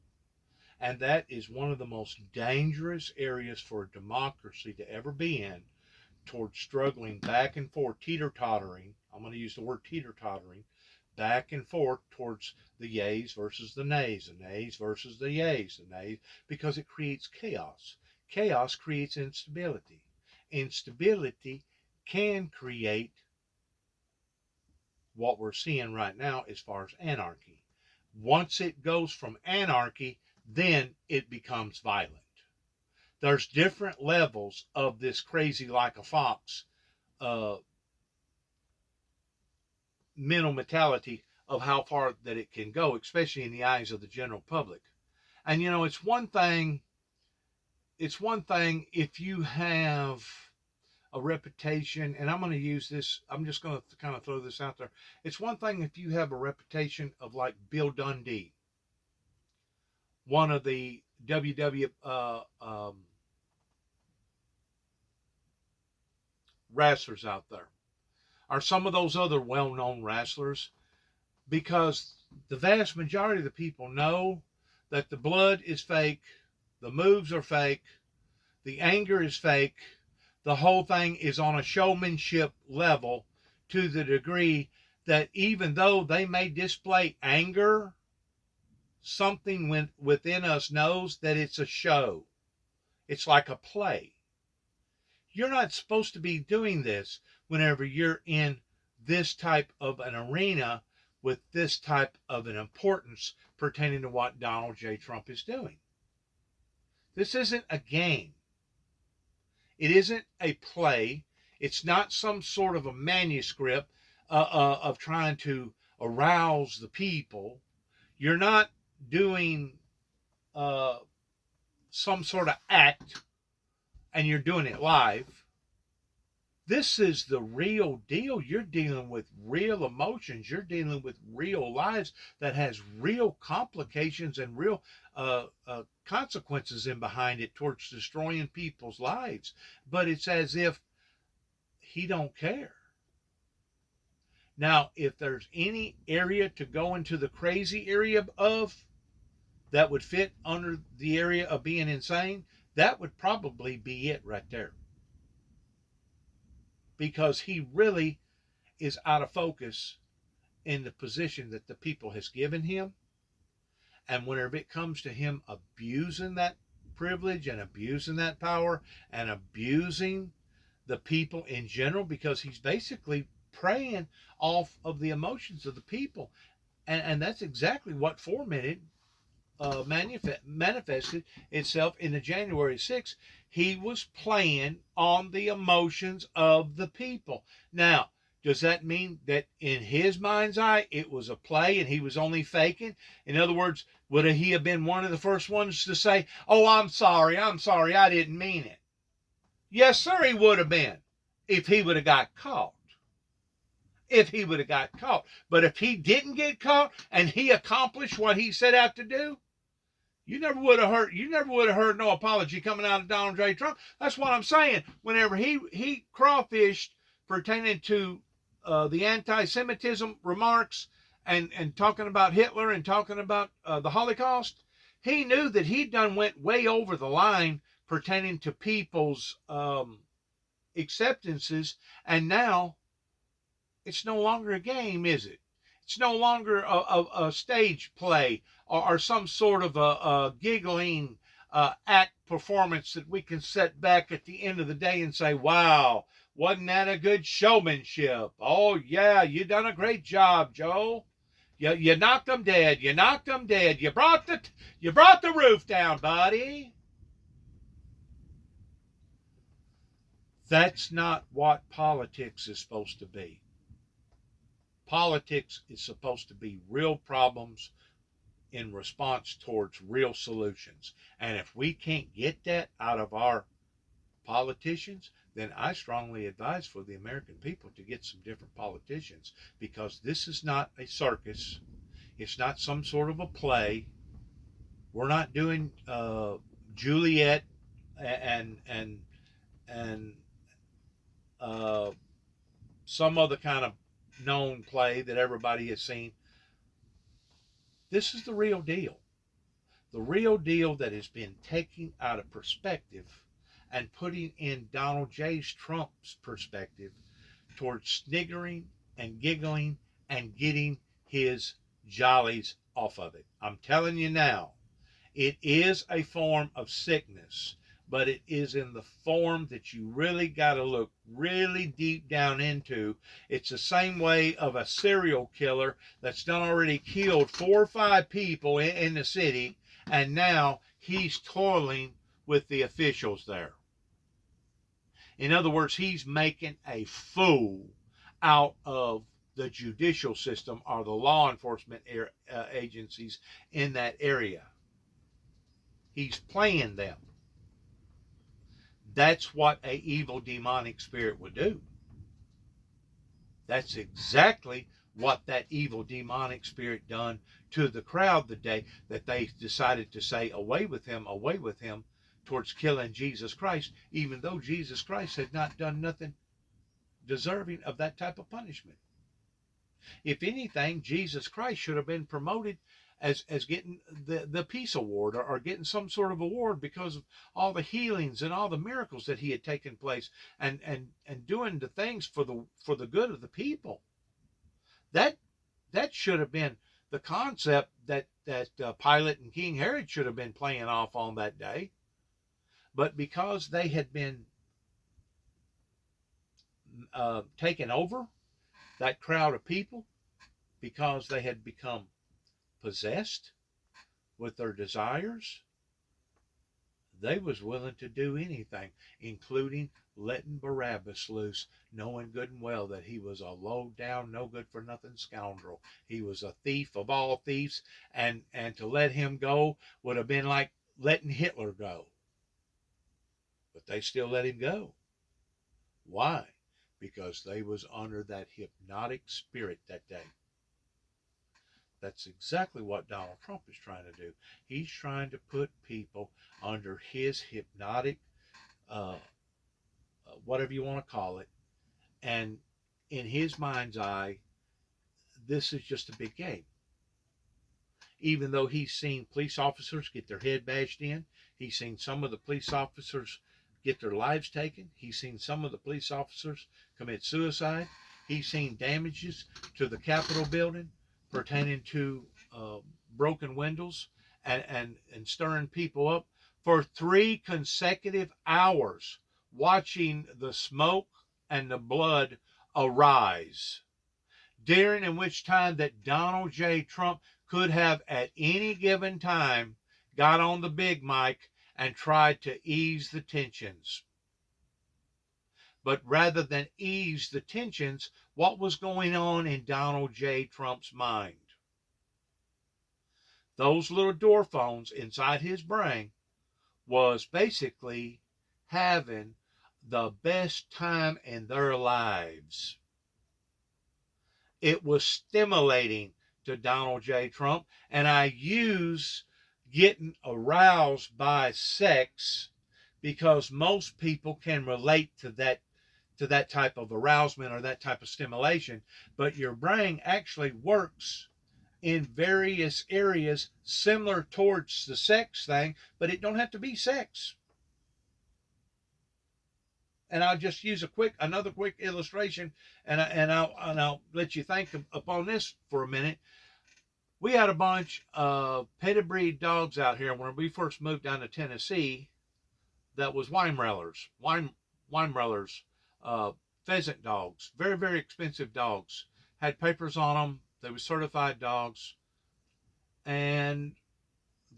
And that is one of the most dangerous areas for a democracy to ever be in, towards struggling back and forth, teeter-tottering. I'm going to use the word teeter-tottering, back and forth towards the yays versus the nays versus the yays, because it creates chaos. Chaos creates instability. Instability can create what we're seeing right now as far as anarchy. Once it goes from anarchy, then it becomes violent. There's different levels of this crazy like a fox mental mentality of how far that it can go, especially in the eyes of the general public. And you know, it's one thing if you have a reputation, and I'm going to use this, I'm just going to kind of throw this out there. It's one thing if you have a reputation of like Bill Dundee, one of the WW wrestlers out there, or some of those other well-known wrestlers, because the vast majority of the people know that the blood is fake, the moves are fake, the anger is fake, the whole thing is on a showmanship level, to the degree that even though they may display anger, something within us knows that it's a show. It's like a play. You're not supposed to be doing this whenever you're in this type of an arena with this type of an importance pertaining to what Donald J. Trump is doing. This isn't a game. It isn't a play. It's not some sort of a manuscript of trying to arouse the people. You're not doing some sort of act, and you're doing it live. This is the real deal. You're dealing with real emotions. You're dealing with real lives that has real complications and real consequences in behind it towards destroying people's lives. But it's as if he don't care. Now, if there's any area to go into the crazy area of that would fit under the area of being insane, that would probably be it right there. Because he really is out of focus in the position that the people has given him. And whenever it comes to him abusing that privilege and abusing that power and abusing the people in general, because he's basically preying off of the emotions of the people. And that's exactly what manifested itself in the January 6th. He was playing on the emotions of the people. Now, does that mean that in his mind's eye it was a play and he was only faking? In other words, would he have been one of the first ones to say, "Oh, I'm sorry, I didn't mean it"? Yes, sir, he would have been if he would have got caught. If he would have got caught. But if he didn't get caught and he accomplished what he set out to do, you never would have heard no apology coming out of Donald J. Trump. That's what I'm saying. Whenever he crawfished pertaining to the anti-Semitism remarks and talking about Hitler and talking about the Holocaust, he knew that he'd done went way over the line pertaining to people's acceptances, and now it's no longer a game, is it? It's no longer a stage play or some sort of a giggling act performance that we can sit back at the end of the day and say, "Wow, wasn't that a good showmanship? Oh, yeah, you done a great job, Joe. You knocked them dead. You knocked them dead. You brought the roof down, buddy." That's not what politics is supposed to be. Politics is supposed to be real problems in response towards real solutions. And if we can't get that out of our politicians, then I strongly advise for the American people to get some different politicians, because this is not a circus. It's not some sort of a play. We're not doing Juliet and some other kind of known play that everybody has seen. This is the real deal. The real deal that has been taken out of perspective and putting in Donald J. Trump's perspective towards sniggering and giggling and getting his jollies off of it. I'm telling you now, it is a form of sickness, but it is in the form that you really got to look really deep down into. It's the same way of a serial killer that's done already killed 4 or 5 people in the city, and now he's toiling with the officials there. In other words, he's making a fool out of the judicial system or the law enforcement agencies in that area. He's playing them. That's what an evil demonic spirit would do. That's exactly what that evil demonic spirit done to the crowd the day that they decided to say, away with him, towards killing Jesus Christ, even though Jesus Christ had not done nothing deserving of that type of punishment. If anything, Jesus Christ should have been promoted as getting the Peace Award or getting some sort of award because of all the healings and all the miracles that he had taken place and doing the things for the good of the people. That should have been the concept that Pilate and King Herod should have been playing off on that day. But because they had been taken over, that crowd of people, because they had become possessed with their desires, they was willing to do anything, including letting Barabbas loose, knowing good and well that he was a low down, no good for nothing scoundrel. He was a thief of all thieves, and to let him go would have been like letting Hitler go. But they still let him go. Why? because they was under that hypnotic spirit that day. That's exactly what Donald Trump is trying to do. He's trying to put people under his hypnotic, whatever you want to call it. And in his mind's eye, this is just a big game. Even though he's seen police officers get their head bashed in, he's seen some of the police officers get their lives taken, he's seen some of the police officers commit suicide, he's seen damages to the Capitol building pertaining to broken windows and stirring people up for 3 consecutive hours, watching the smoke and the blood arise, during in which time that Donald J. Trump could have at any given time got on the big mic and tried to ease the tensions. But rather than ease the tensions, what was going on in Donald J. Trump's mind? Those little door phones inside his brain was basically having the best time in their lives. It was stimulating to Donald J. Trump, and I use getting aroused by sex because most people can relate to that type of arousement or that type of stimulation, but your brain actually works in various areas similar towards the sex thing, but it don't have to be sex. And I'll just use another quick illustration, and I'll let you think upon this for a minute. We had a bunch of pedigree dogs out here when we first moved down to Tennessee. That was Weimaraner's, pheasant dogs, very, very expensive dogs. Had papers on them. They were certified dogs, and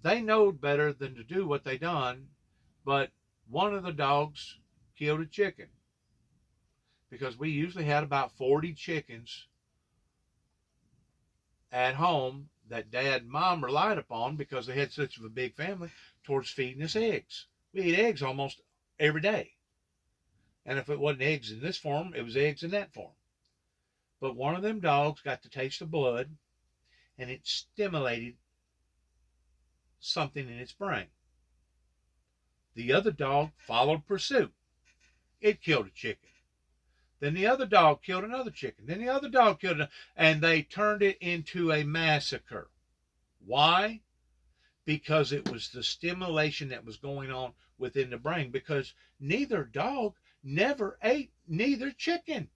they knowed better than to do what they done. But one of the dogs killed a chicken, because we usually had about 40 chickens at home that Dad and Mom relied upon because they had such a big family towards feeding us eggs. We ate eggs almost every day. And if it wasn't eggs in this form, it was eggs in that form. But one of them dogs got to taste of blood, and it stimulated something in its brain. The other dog followed pursuit. It killed a chicken. Then the other dog killed another chicken. Then the other dog killed another, and they turned it into a massacre. Why? Because it was the stimulation that was going on within the brain, because neither dog never ate neither chicken.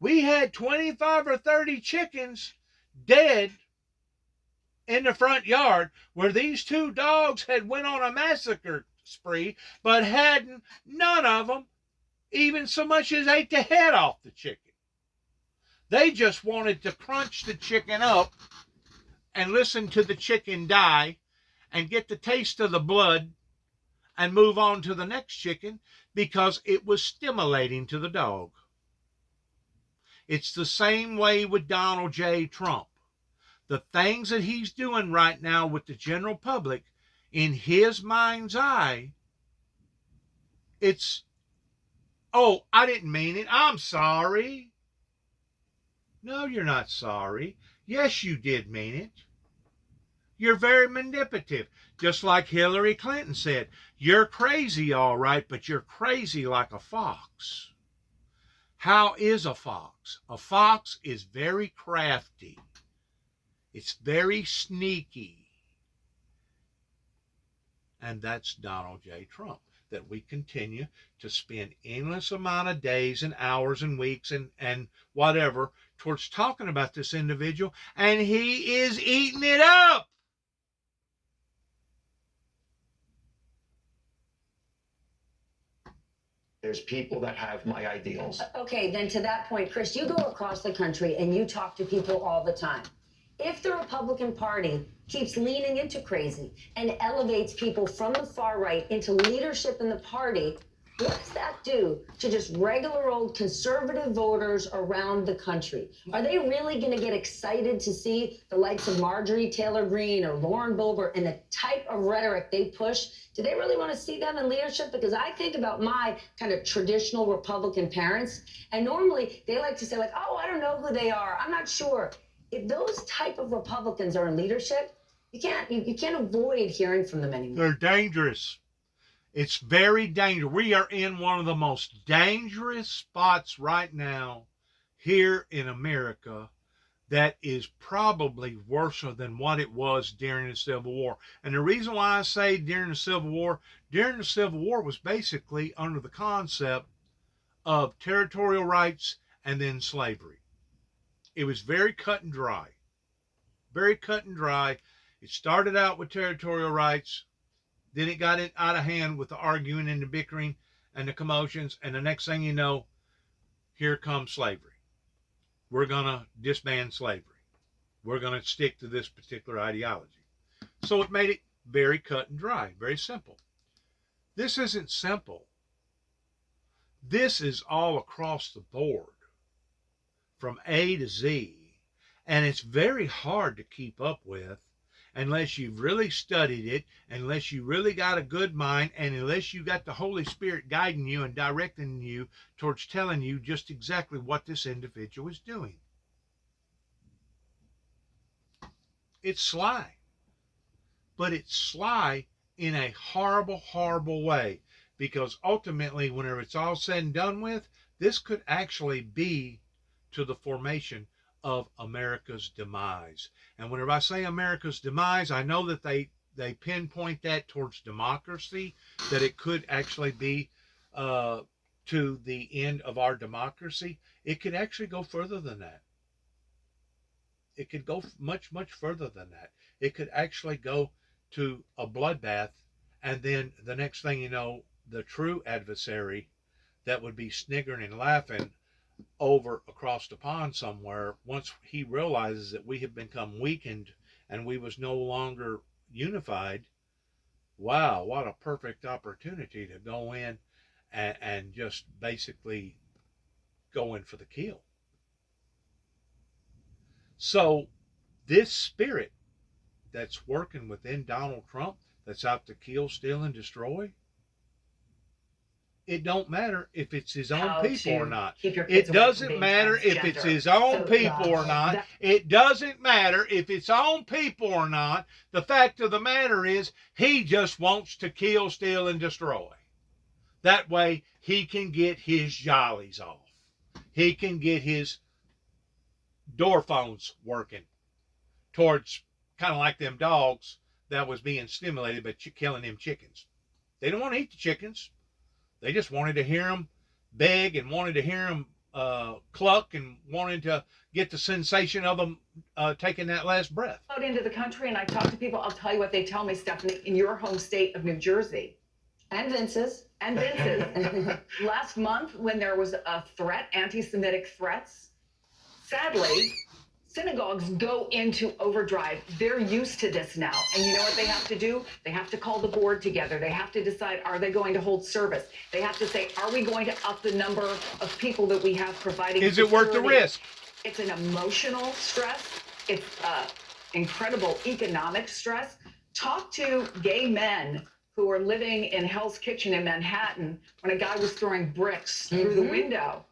We had 25 or 30 chickens dead in the front yard where these 2 dogs had went on a massacre spree, but none of them even so much as ate the head off the chicken. They just wanted to crunch the chicken up and listen to the chicken die and get the taste of the blood and move on to the next chicken because it was stimulating to the dog. It's the same way with Donald J. Trump. The things that he's doing right now with the general public, in his mind's eye, it's, oh, I didn't mean it. I'm sorry. No, you're not sorry. Yes, you did mean it. You're very manipulative. Just like Hillary Clinton said, you're crazy, all right, but you're crazy like a fox. How is a fox? A fox is very crafty. It's very sneaky. And that's Donald J. Trump, that we continue to spend endless amount of days and hours and weeks and whatever towards talking about this individual, and he is eating it up. There's people that have my ideals. Okay, then to that point, Chris, you go across the country and you talk to people all the time. If the Republican Party keeps leaning into crazy and elevates people from the far right into leadership in the party, What does that do to just regular old conservative voters around the country? Are they really going to get excited to see the likes of Marjorie Taylor Greene or Lauren Boebert and the type of rhetoric they push? Do they really want to see them in leadership? Because I think about my kind of traditional Republican parents, and normally they like to say, like, oh, I don't know who they are. I'm not sure. If those type of Republicans are in leadership, you can't avoid hearing from them anymore. They're dangerous. It's very dangerous. We are in one of the most dangerous spots right now here in America that is probably worse than what it was during the Civil War. And the reason why I say during the Civil War was basically under the concept of territorial rights and then slavery. It was very cut and dry. Very cut and dry. It started out with territorial rights. Then it got out of hand with the arguing and the bickering and the commotions. And the next thing you know, here comes slavery. We're going to disband slavery. We're going to stick to this particular ideology. So it made it very cut and dry, very simple. This isn't simple. This is all across the board, from A to Z. And it's very hard to keep up with unless you've really studied it, unless you really got a good mind, and unless you got the Holy Spirit guiding you and directing you towards telling you just exactly what this individual is doing. It's sly. But it's sly in a horrible, horrible way. Because ultimately, whenever it's all said and done with, this could actually be to the formation of America's demise. And whenever I say America's demise, I know that they pinpoint that towards democracy, that it could actually be to the end of our democracy. It could actually go further than that. It could go much, much further than that. It could actually go to a bloodbath, and then the next thing you know, the true adversary that would be sniggering and laughing over across the pond somewhere, once he realizes that we have become weakened and we was no longer unified, wow, what a perfect opportunity to go in and just basically go in for the kill. So this spirit that's working within Donald Trump, that's out to kill, steal, and destroy, it don't matter if it's his own people or not. It doesn't matter if it's his own people or not. It doesn't matter if it's own people or not. The fact of the matter is, he just wants to kill, steal, and destroy. That way, he can get his jollies off. He can get his door phones working towards kind of like them dogs that was being stimulated by killing them chickens. They don't want to eat the chickens. They just wanted to hear them beg and wanted to hear them cluck and wanted to get the sensation of them taking that last breath. Out into the country and I talk to people, I'll tell you what they tell me, Stephanie, in your home state of New Jersey. And Vince's. And Vince's. Last month when there was a threat, anti-Semitic threats, sadly, synagogues go into overdrive. They're used to this now. And you know what they have to do? They have to call the board together. They have to decide, are they going to hold service? They have to say, are we going to up the number of people that we have providing? Is it worth the risk? It's an emotional stress. It's incredible economic stress. Talk to gay men who are living in Hell's Kitchen in Manhattan when a guy was throwing bricks through the window.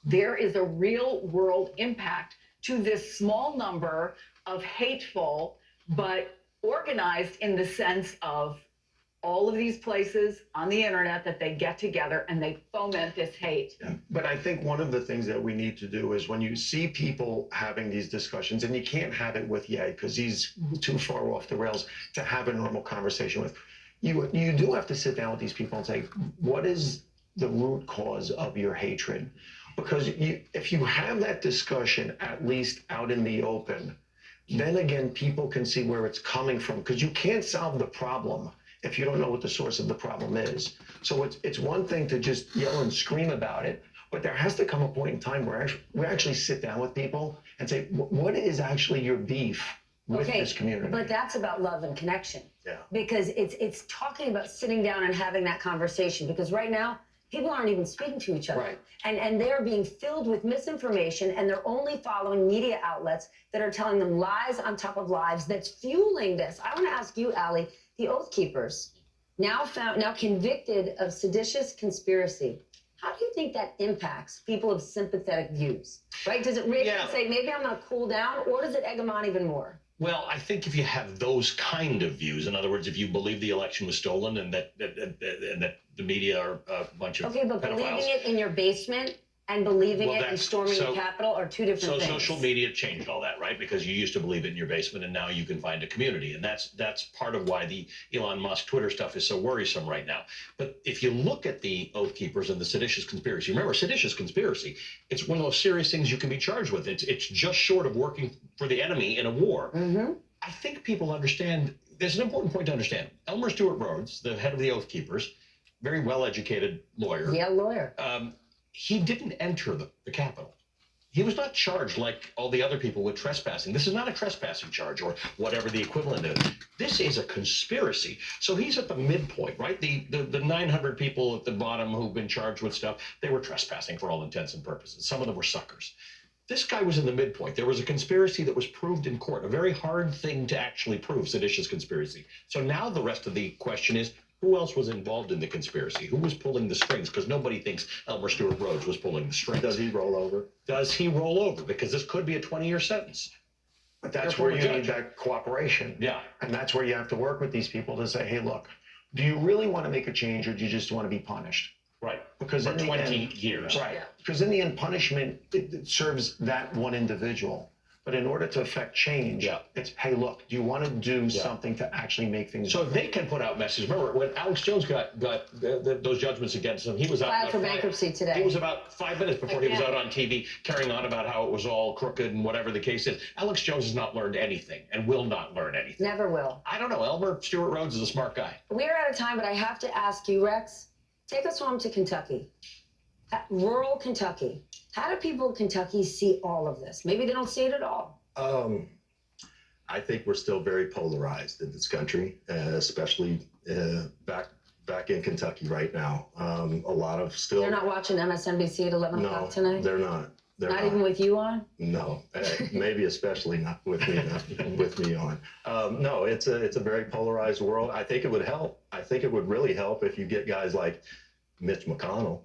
There is a real world impact to this small number of hateful, but organized in the sense of all of these places on the internet that they get together and they foment this hate. Yeah. But I think one of the things that we need to do is when you see people having these discussions, and you can't have it with Ye because he's too far off the rails to have a normal conversation with, you do have to sit down with these people and say, what is the root cause of your hatred? Because if you have that discussion, at least out in the open, then again, people can see where it's coming from. Because you can't solve the problem if you don't know what the source of the problem is. So it's one thing to just yell and scream about it, but there has to come a point in time where we actually sit down with people and say, what is actually your beef with this community? But that's about love and connection. Yeah. Because it's talking about sitting down and having that conversation. Because right now, people aren't even speaking to each other. Right. And they're being filled with misinformation, and they're only following media outlets that are telling them lies on top of lies that's fueling this. I want to ask you, Allie, the Oath Keepers, now convicted of seditious conspiracy. How do you think that impacts people of sympathetic views? Right? Does it make them say, maybe I'm going to cool down, or does it egg them on even more? Well, I think if you have those kind of views, in other words, if you believe the election was stolen and that the media are a bunch of Okay, but pedophiles, believing it in your basement and believing it and storming the Capitol are two different things. So social media changed all that, right? Because you used to believe it in your basement, and now you can find a community, and that's part of why the Elon Musk Twitter stuff is so worrisome right now. But if you look at the Oath Keepers and the seditious conspiracy, remember, seditious conspiracy, it's one of those serious things you can be charged with. It's just short of working for the enemy in a war. Mm-hmm. I think people understand. There's an important point to understand. Elmer Stewart Rhodes, the head of the Oath Keepers, very well-educated lawyer. Yeah, lawyer. He didn't enter the Capitol. He was not charged like all the other people with trespassing. This is not a trespassing charge or whatever the equivalent is. This is a conspiracy. So he's at the midpoint, right? The 900 people at the bottom who've been charged with stuff, they were trespassing for all intents and purposes. Some of them were suckers. This guy was in the midpoint. There was a conspiracy that was proved in court, a very hard thing to actually prove, seditious conspiracy. So now the rest of the question is, who else was involved in the conspiracy? Who was pulling the strings? Because nobody thinks Elmer Stewart Rhodes was pulling the strings. Does he roll over? Does he roll over? Because this could be a 20-year sentence. But that's Therefore, where you judge. need that cooperation. Yeah. And that's where you have to work with these people to say, hey, look, do you really want to make a change, or do you just want to be punished? Right. Because For in the 20 end, years. Right. Because in the end, punishment, it serves that one individual. But in order to affect change, it's, hey, look, do you want to do something to actually make things So better? they can put out messages. Remember, when Alex Jones got those judgments against him, he was out Filed for bankruptcy today. He was about 5 minutes before he was out on TV carrying on about how it was all crooked and whatever the case is. Alex Jones has not learned anything and will not learn anything. Never will. I don't know. Elmer Stewart Rhodes is a smart guy. We're out of time, but I have to ask you, Rex, take us home to Kentucky. Rural Kentucky. How do people in Kentucky see all of this? Maybe they don't see it at all. I think we're still very polarized in this country, especially back in Kentucky right now. A lot of still. They're not watching MSNBC at 11 o'clock tonight? No, they're not. They're not even with you on? No, maybe especially not with me, with me on. No, it's a very polarized world. I think it would help. I think it would really help if you get guys like Mitch McConnell,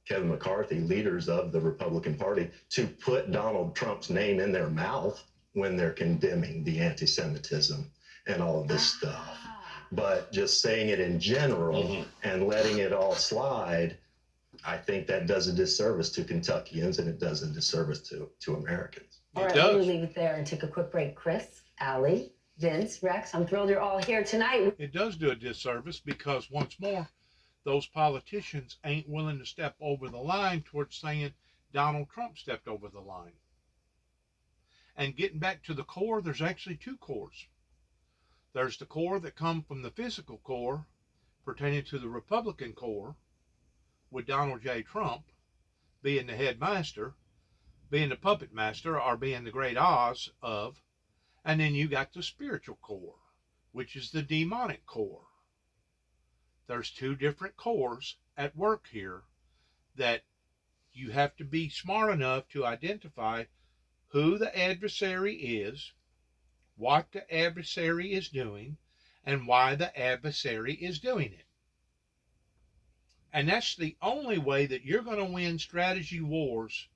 Kevin McCarthy, leaders of the Republican Party, to put Donald Trump's name in their mouth when they're condemning the anti-Semitism and all of this stuff. But just saying it in general and letting it all slide, I think that does a disservice to Kentuckians, and it does a disservice to Americans. All right, we'll leave it there and take a quick break. Chris, Allie, Vince, Rex, I'm thrilled you're all here tonight. It does do a disservice because, once more, those politicians ain't willing to step over the line towards saying Donald Trump stepped over the line. And getting back to the core, there's actually two cores. There's the core that come from the physical core pertaining to the Republican core, with Donald J. Trump being the headmaster, being the puppet master, or being the great Oz of. And then you got the spiritual core, which is the demonic core. There's two different cores at work here that you have to be smart enough to identify who the adversary is, what the adversary is doing, and why the adversary is doing it. And that's the only way that you're going to win strategy wars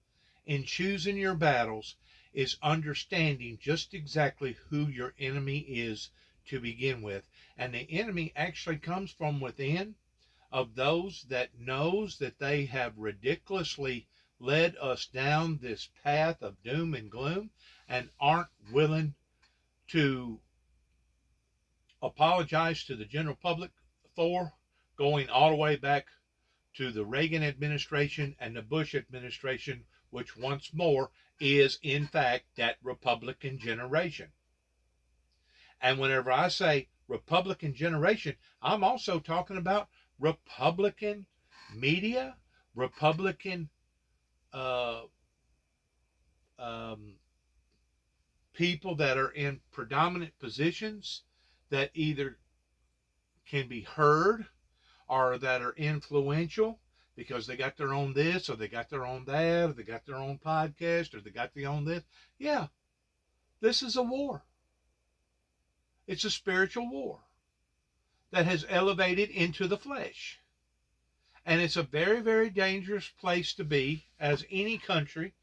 in choosing your battles, is understanding just exactly who your enemy is to begin with. And the enemy actually comes from within, of those that knows that they have ridiculously led us down this path of doom and gloom and aren't willing to apologize to the general public for, going all the way back to the Reagan administration and the Bush administration, which once more is in fact that Republican generation. And whenever I say Republican generation, I'm also talking about Republican media, Republican people that are in predominant positions that either can be heard or that are influential because they got their own this or they got their own that or they got their own podcast or they got their own this. Yeah, this is a war. It's a spiritual war that has elevated into the flesh. And it's a very, very dangerous place to be as any country,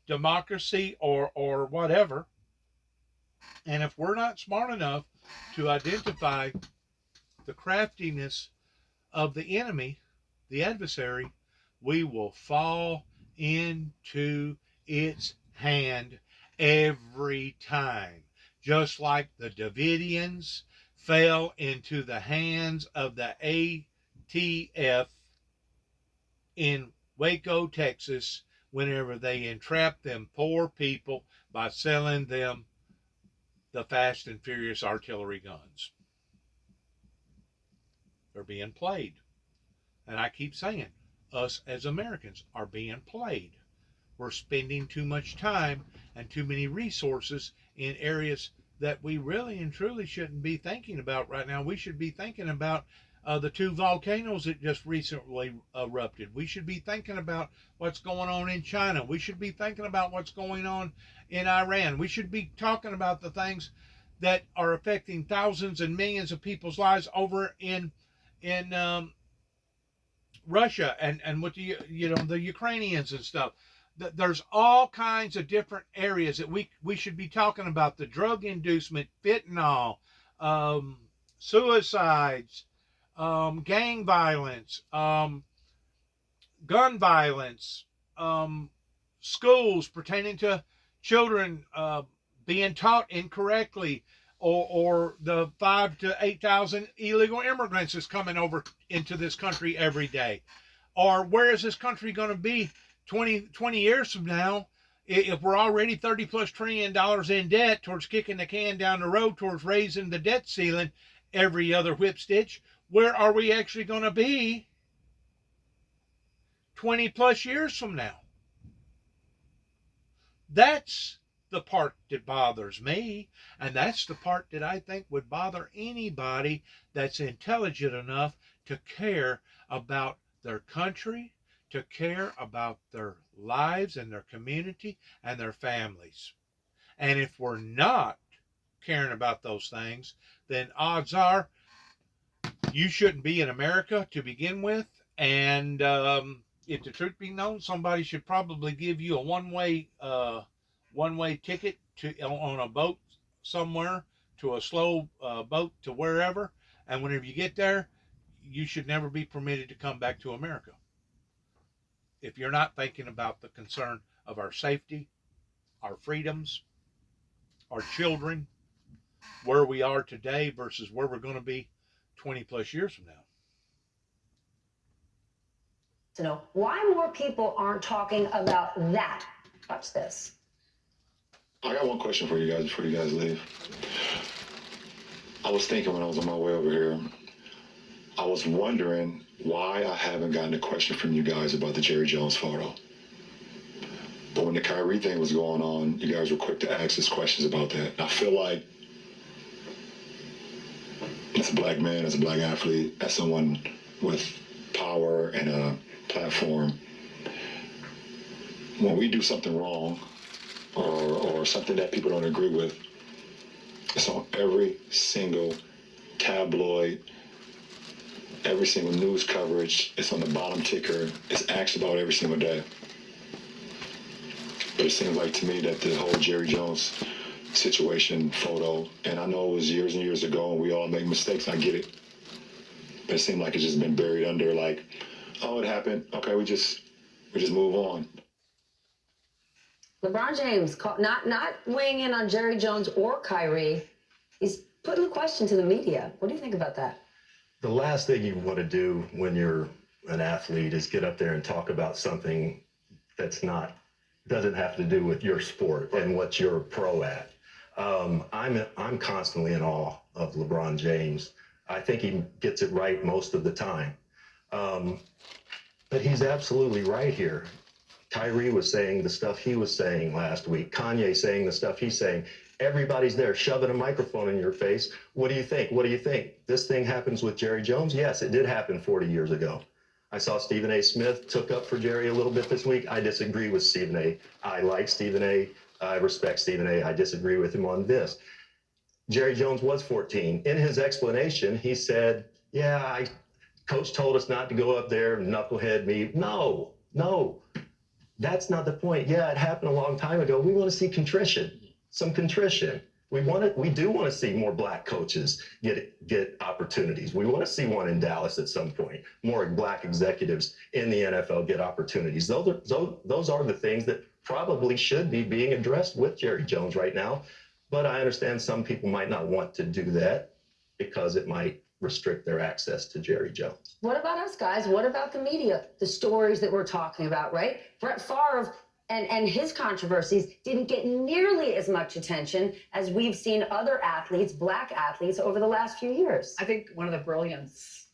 democracy or whatever. And if we're not smart enough to identify the craftiness of the enemy, the adversary, we will fall into its hand every time. Just like the Davidians fell into the hands of the ATF in Waco, Texas, whenever they entrapped them poor people by selling them the Fast and Furious artillery guns. They're being played. And I keep saying, us as Americans are being played. We're spending too much time and too many resources in areas that we really and truly shouldn't be thinking about right now. We should be thinking about the 2 volcanoes that just recently erupted. We should be thinking about what's going on in China. We should be thinking about what's going on in Iran. We should be talking about the things that are affecting thousands and millions of people's lives over in Russia and with the the Ukrainians and stuff. There's all kinds of different areas that we should be talking about: the drug inducement, fentanyl, suicides, gang violence, gun violence, schools pertaining to children being taught incorrectly, or the 5,000 to 8,000 illegal immigrants that's coming over into this country every day. Or where is this country going to be 20 years from now if we're already $30+ trillion in debt towards kicking the can down the road towards raising the debt ceiling every other whip stitch? Where are we actually going to be 20+ years from now? That's the part that bothers me, and that's the part that I think would bother anybody that's intelligent enough to care about their country, to care about their lives and their community and their families. And if we're not caring about those things, then odds are you shouldn't be in America to begin with. And if the truth be known, somebody should probably give you a one-way ticket on a boat somewhere to a slow boat to wherever. And whenever you get there, you should never be permitted to come back to America. If you're not thinking about the concern of our safety, our freedoms, our children, where we are today versus where we're going to be 20+ years from now. To know why more people aren't talking about that. Watch this. I got one question for you guys before you guys leave. I was thinking when I was on my way over here, I was wondering why I haven't gotten a question from you guys about the Jerry Jones photo. But when the Kyrie thing was going on, you guys were quick to ask us questions about that. And I feel like as a black man, as a black athlete, as someone with power and a platform, when we do something wrong or something that people don't agree with, it's on every single tabloid, every single news coverage. It's on the bottom ticker. It's asked about every single day. But it seems like to me that the whole Jerry Jones situation photo, and I know it was years and years ago and we all make mistakes, I get it. But it seemed like it's just been buried under like, oh, it happened. Okay, we just move on. LeBron James not weighing in on Jerry Jones or Kyrie. He's putting the question to the media. What do you think about that? The last thing you want to do when you're an athlete is get up there and talk about something that's doesn't have to do with your sport and what you're pro at. I'm constantly in awe of LeBron James. I think he gets it right most of the time. But he's absolutely right here. Kyrie was saying the stuff he was saying last week. Kanye saying the stuff he's saying. Everybody's there shoving a microphone in your face. What do you think? What do you think? This thing happens with Jerry Jones? Yes, it did happen 40 years ago. I saw Stephen A. Smith took up for Jerry a little bit this week. I disagree with Stephen A. I like Stephen A. I respect Stephen A. I disagree with him on this. Jerry Jones was 14. In his explanation, he said, yeah, coach told us not to go up there and knucklehead me. No, that's not the point. Yeah, it happened a long time ago. We want to see contrition, some contrition. We do want to see more black coaches get opportunities. We want to see one in Dallas at some point. More black executives in the NFL get opportunities. Those are the things that probably should be being addressed with Jerry Jones right now. But I understand some people might not want to do that because it might restrict their access to Jerry Jones. What about us, guys? What about the media? The stories that we're talking about, right? Brett Favre and his controversies didn't get nearly as much attention as we've seen other athletes, black athletes, over the last few years. I think part of the brilliance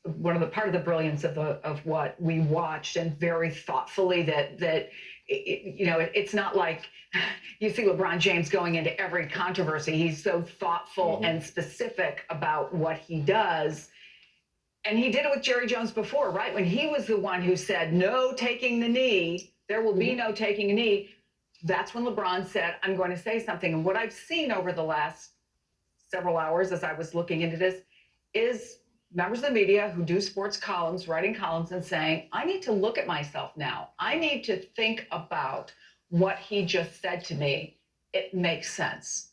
of what we watched, and very thoughtfully that it's not like you see LeBron James going into every controversy. He's so thoughtful and specific about what he does. And he did it with Jerry Jones before, right? When he was the one who said, no taking the knee, there will be no taking a knee. That's when LeBron said, I'm going to say something. And what I've seen over the last several hours as I was looking into this is members of the media who do sports columns, writing columns and saying, I need to look at myself now. I need to think about what he just said to me. It makes sense.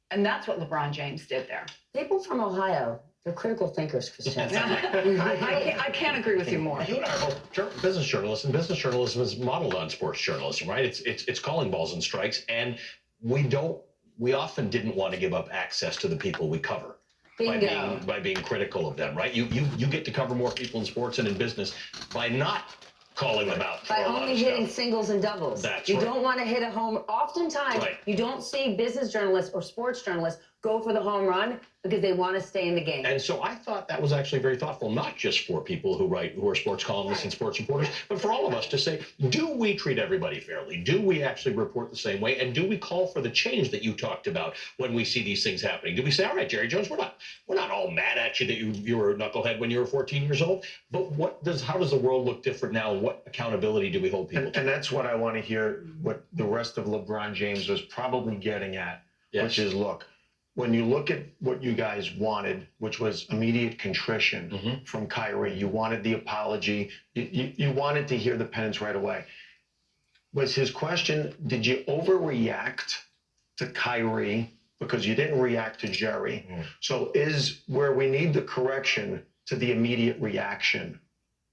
And that's what LeBron James did there. People from Ohio, they're critical thinkers, Christian. I can't agree with you more. You and I are both business journalists, and business journalism is modeled on sports journalism, right? It's calling balls and strikes, and we often didn't want to give up access to the people we cover. By being critical of them, right? You get to cover more people in sports and in business by not calling them out. By only hitting singles and doubles. That's right. You don't want to hit a home. Oftentimes, you don't see business journalists or sports journalists go for the home run because they want to stay in the game. And so I thought that was actually very thoughtful, not just for people who are sports columnists and sports reporters, but for all of us to say, do we treat everybody fairly? Do we actually report the same way? And do we call for the change that you talked about when we see these things happening? Do we say, all right, Jerry Jones, we're not all mad at you that you were a knucklehead when you were 14 years old, but how does the world look different now? What accountability do we hold people to? And that's what I want to hear, what the rest of LeBron James was probably getting at, which is, look, when you look at what you guys wanted, which was immediate contrition from Kyrie, you wanted the apology, you wanted to hear the penance right away. Was his question, did you overreact to Kyrie because you didn't react to Jerry? So is where we need the correction to the immediate reaction.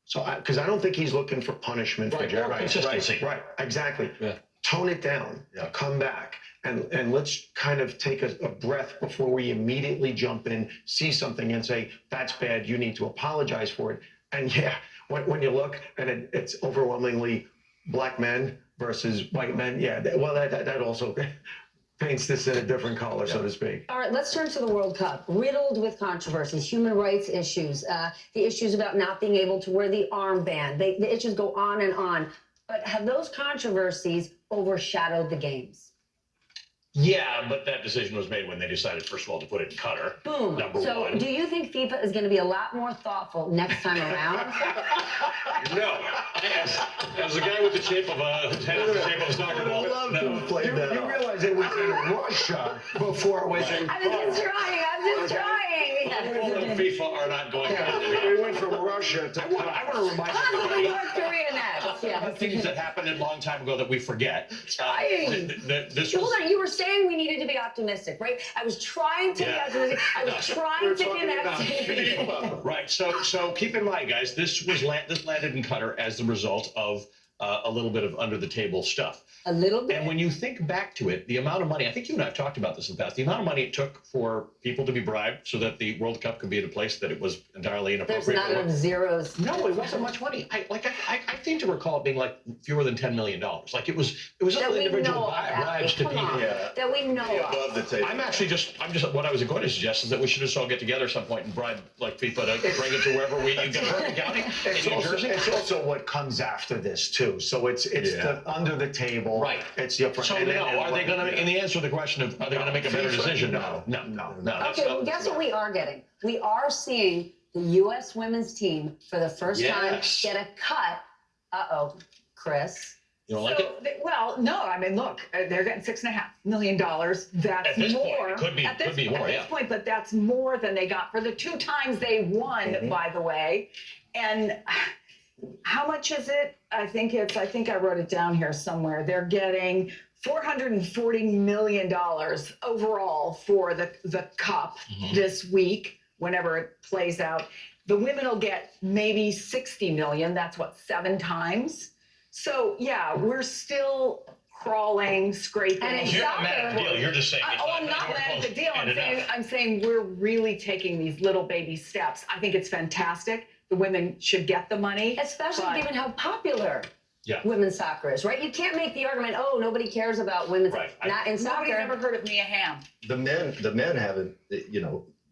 So, because I don't think he's looking for punishment for Jerry. Consistency. Right, exactly. Tone it down, come back. And let's kind of take a breath before we immediately jump in, see something and say, that's bad, you need to apologize for it. And when you look and it's overwhelmingly black men versus white men, that also paints this in a different color, so to speak. All right, let's turn to the World Cup. Riddled with controversies, human rights issues, the issues about not being able to wear the armband. The issues go on and on. But have those controversies overshadowed the games? Yeah, but that decision was made when they decided, first of all, to put it in Qatar. Boom. Number so one. Do you think FIFA is going to be a lot more thoughtful next time around? No. As a guy with the shape of a soccer ball. You realize it was in Russia before it was in I'm just trying. FIFA are not going to. We went from Russia to I want to remind everybody North Korea next. of things that happened a long time ago that we forget. Hold on, you were saying we needed to be optimistic, right? I was trying to be optimistic. I was trying to connect. Right. So keep in mind, guys, this landed in Qatar as the result of a little bit of under the table stuff. A little bit. And when you think back to it, the amount of money, I think you and I have talked about this in the past, the amount of money it took for people to be bribed so that the World Cup could be in a place that it was entirely inappropriate. There's not enough zeros. No, it wasn't much money. I seem to recall it being like fewer than $10 million. Like it was just individual bribes to people. That we know above the table. I'm just what I was going to suggest is that we should just all get together at some point and bribe like FIFA to bring it to wherever you get Bergen County in New Jersey. It's also what comes after this too. too. So it's the under the table. Right. It's the upfront. So and- no, and are they what- going to? In the answer to the question of are they going to make a better FIFA? decision? No. No. Okay, well, guess what we are getting? We are seeing the U.S. women's team for the first Yes. time get a cut. Chris. You don't like it? Well, no. I mean, look, they're getting $6.5 million. That's At this point, more. it could be- at this, could be more, At yeah. this point, but that's more than they got for the 2 times they won, by the way. And how much is it? I think I wrote it down here somewhere. They're getting $440 million overall for the cup this week, whenever it plays out. The women will get maybe 60 million. That's what, 7 times? So yeah, we're still crawling, scraping. And in You're not soccer- mad at the deal. You're just saying. It's I'm not mad at the deal. and enough. I'm saying we're really taking these little baby steps. I think it's fantastic. The women should get the money. Especially but- given how popular Yeah. women's soccer is, right? You can't make the argument, oh, nobody cares about women's Right. not in Nobody's soccer. ever heard of Mia Hamm. The men haven't,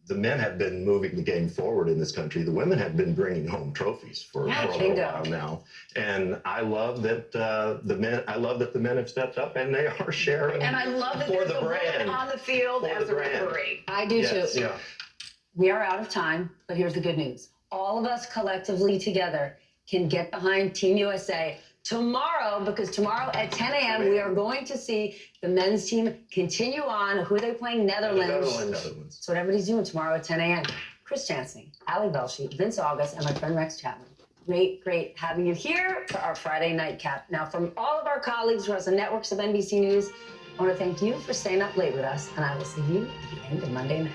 the men have been moving the game forward in this country. The women have been bringing home trophies for Yeah, a little bingo. while now, and I love that the men have stepped up and they are sharing. And I love that for there's the a woman brand. on the field For as the a brand. referee. I do Yes. too. Yeah. We are out of time, but here's the good news. All of us collectively together can get behind Team USA tomorrow, because tomorrow at 10 a.m. we are going to see the men's team continue on. Who are they playing? Netherlands. Netherlands. So what everybody's doing tomorrow at 10 a.m. Chris Chancey, Ali Velshi, Vince August, and my friend Rex Chapman. Great having you here for our Friday nightcap. Now, from all of our colleagues across the networks of NBC News, I want to thank you for staying up late with us, and I will see you at the end of Monday night.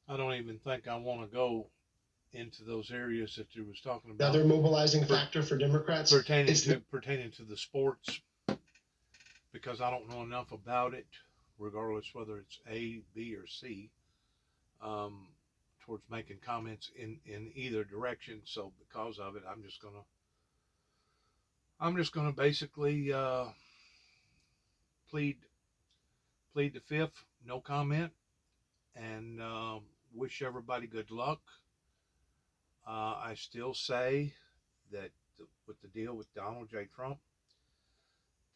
I don't even think I want to go into those areas that you was talking about. Another mobilizing factor for Democrats pertaining is to the sports, because I don't know enough about it, regardless whether it's A, B, or C, towards making comments in either direction. So because of it, I'm just gonna basically plead the fifth, no comment, and wish everybody good luck. I still say that with the deal with Donald J. Trump,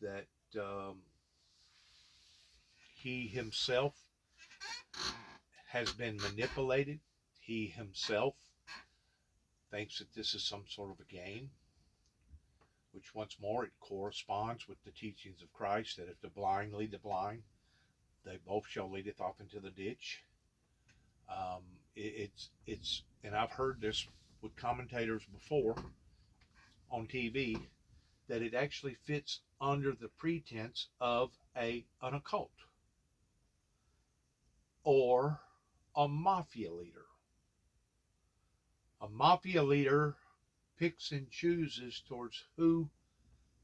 that he himself has been manipulated. He himself thinks that this is some sort of a game, which once more it corresponds with the teachings of Christ, that if the blind lead the blind, they both shall leadeth off into the ditch. It's and I've heard this with commentators before on TV, that it actually fits under the pretense of an occult or a mafia leader. A mafia leader picks and chooses towards who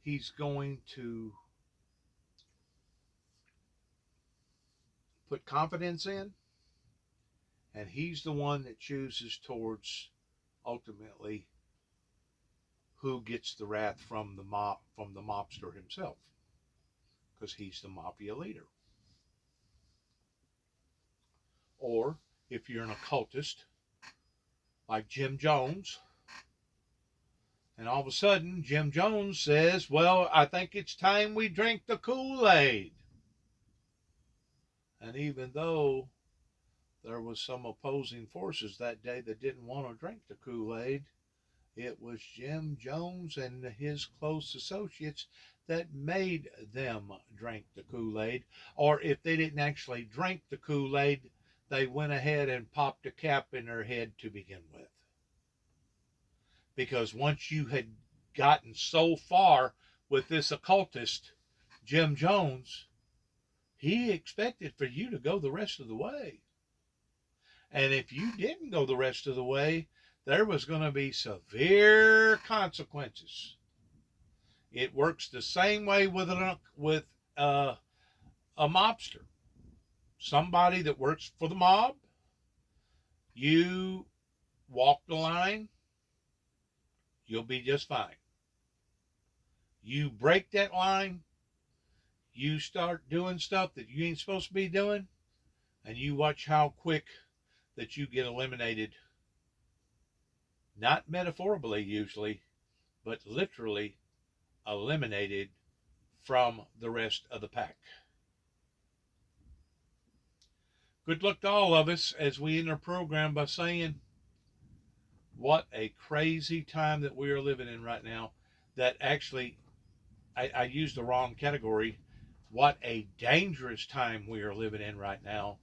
he's going to put confidence in, and he's the one that chooses towards ultimately who gets the wrath from the mobster himself, because he's the mafia leader. Or if you're an occultist like Jim Jones, and all of a sudden Jim Jones says, well, I think it's time we drink the Kool-Aid. And even though there was some opposing forces that day that didn't want to drink the Kool-Aid, it was Jim Jones and his close associates that made them drink the Kool-Aid. Or if they didn't actually drink the Kool-Aid, they went ahead and popped a cap in their head to begin with. Because once you had gotten so far with this occultist, Jim Jones, he expected for you to go the rest of the way. And if you didn't go the rest of the way, there was going to be severe consequences. It works the same way with a mobster. Somebody that works for the mob, you walk the line, you'll be just fine. You break that line, you start doing stuff that you ain't supposed to be doing, and you watch how quick that you get eliminated. Not metaphorically usually, but literally eliminated from the rest of the pack. Good luck to all of us as we end our program by saying, what a crazy time that we are living in right now. That actually, I used the wrong category. What a dangerous time we are living in right now.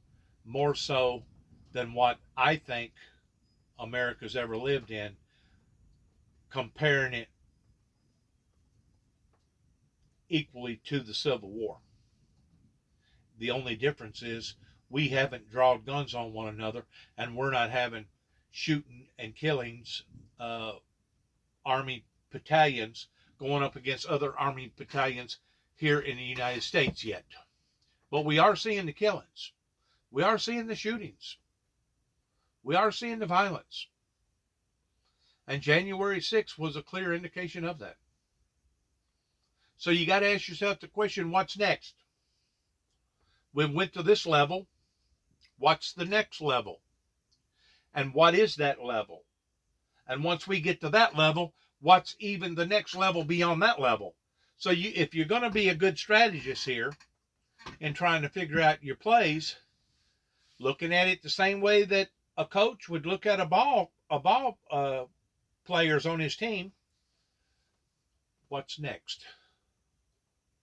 More so than what I think America's ever lived in. Comparing it equally to the Civil War. The only difference is we haven't drawn guns on one another, and we're not having shooting and killings, Army battalions going up against other Army battalions here in the United States yet. But we are seeing the killings. We are seeing the shootings. We are seeing the violence. And January 6th was a clear indication of that. So you got to ask yourself the question, what's next? We went to this level. What's the next level? And what is that level? And once we get to that level, what's even the next level beyond that level? So if you're going to be a good strategist here in trying to figure out your plays, looking at it the same way that a coach would look at a ball players on his team, what's next?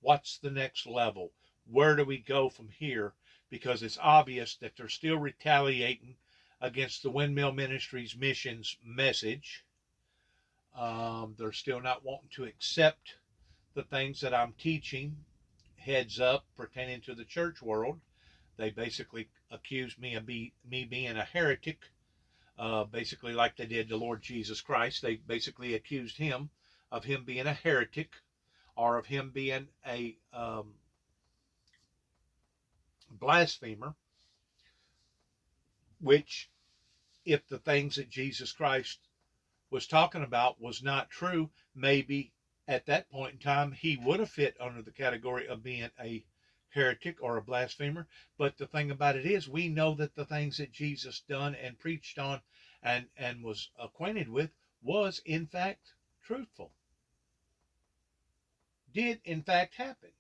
What's the next level? Where do we go from here? Because it's obvious that they're still retaliating against the Windmill Ministries missions message. They're still not wanting to accept the things that I'm teaching, heads up, pertaining to the church world. They basically accused me of me being a heretic, basically like they did the Lord Jesus Christ. They basically accused him of him being a heretic, or of him being a blasphemer, which, if the things that Jesus Christ was talking about was not true, maybe at that point in time he would have fit under the category of being a heretic or a blasphemer. But the thing about it is, we know that the things that Jesus done and preached on and was acquainted with was in fact truthful, did in fact happen.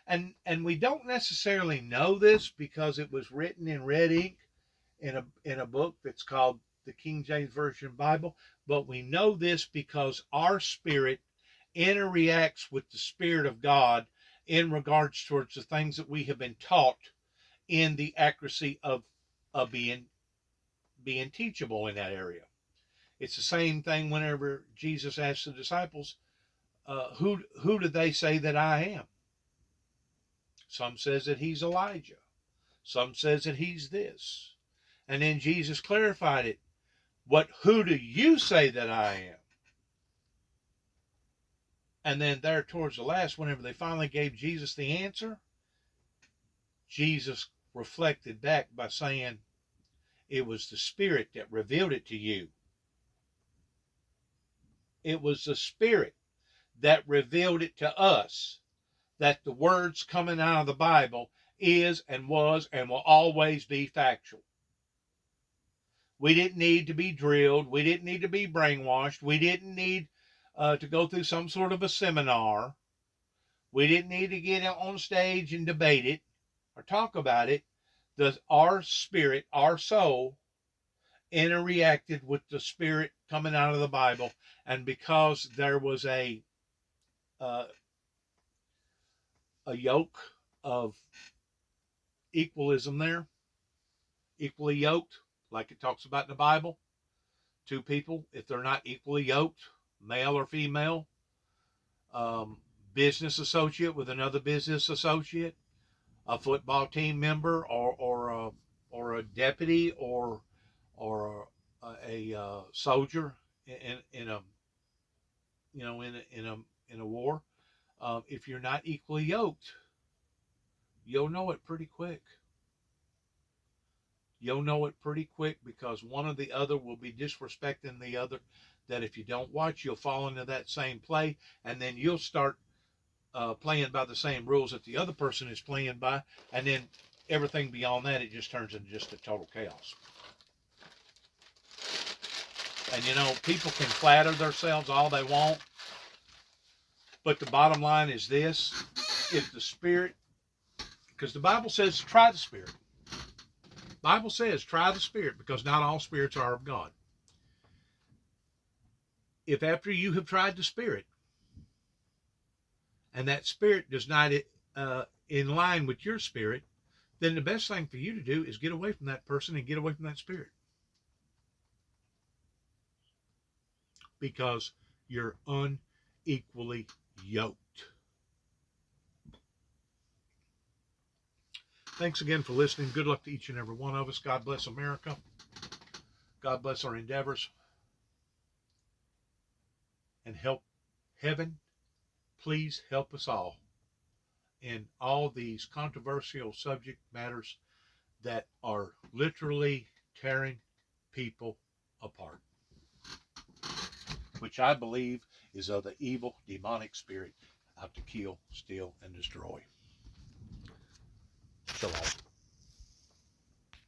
And we don't necessarily know this because it was written in red ink in a book that's called the King James Version Bible, but we know this because our spirit interacts with the Spirit of God in regards towards the things that we have been taught in the accuracy of being teachable in that area. It's the same thing whenever Jesus asked the disciples, who do they say that I am? Some says that he's Elijah. Some says that he's this. And then Jesus clarified it. Who do you say that I am? And then there towards the last, whenever they finally gave Jesus the answer, Jesus reflected back by saying, it was the Spirit that revealed it to you. It was the Spirit that revealed it to us, that the words coming out of the Bible is and was and will always be factual. We didn't need to be drilled. We didn't need to be brainwashed. We didn't need to go through some sort of a seminar. We didn't need to get on stage and debate it or talk about it. Our spirit, our soul, interacted with the Spirit coming out of the Bible. And because there was a yoke of equalism there, equally yoked, like it talks about in the Bible, two people, if they're not equally yoked, male or female, business associate with another business associate, a football team member, or a deputy, or a soldier in a war. If you're not equally yoked, you'll know it pretty quick. You'll know it pretty quick because one or the other will be disrespecting the other. that if you don't watch, you'll fall into that same play, and then you'll start playing by the same rules that the other person is playing by, and then everything beyond that, it just turns into just a total chaos. And you know, people can flatter themselves all they want, but the bottom line is this: if the Spirit, because the Bible says try the Spirit. The Bible says try the Spirit, because not all spirits are of God. If after you have tried the Spirit, and that Spirit does not in line with your spirit, then the best thing for you to do is get away from that person and get away from that spirit. Because you're unequally yoked. Thanks again for listening. Good luck to each and every one of us. God bless America. God bless our endeavors. And help heaven, please help us all in all these controversial subject matters that are literally tearing people apart, which I believe is of the evil demonic spirit out to kill, steal, and destroy. Shalom.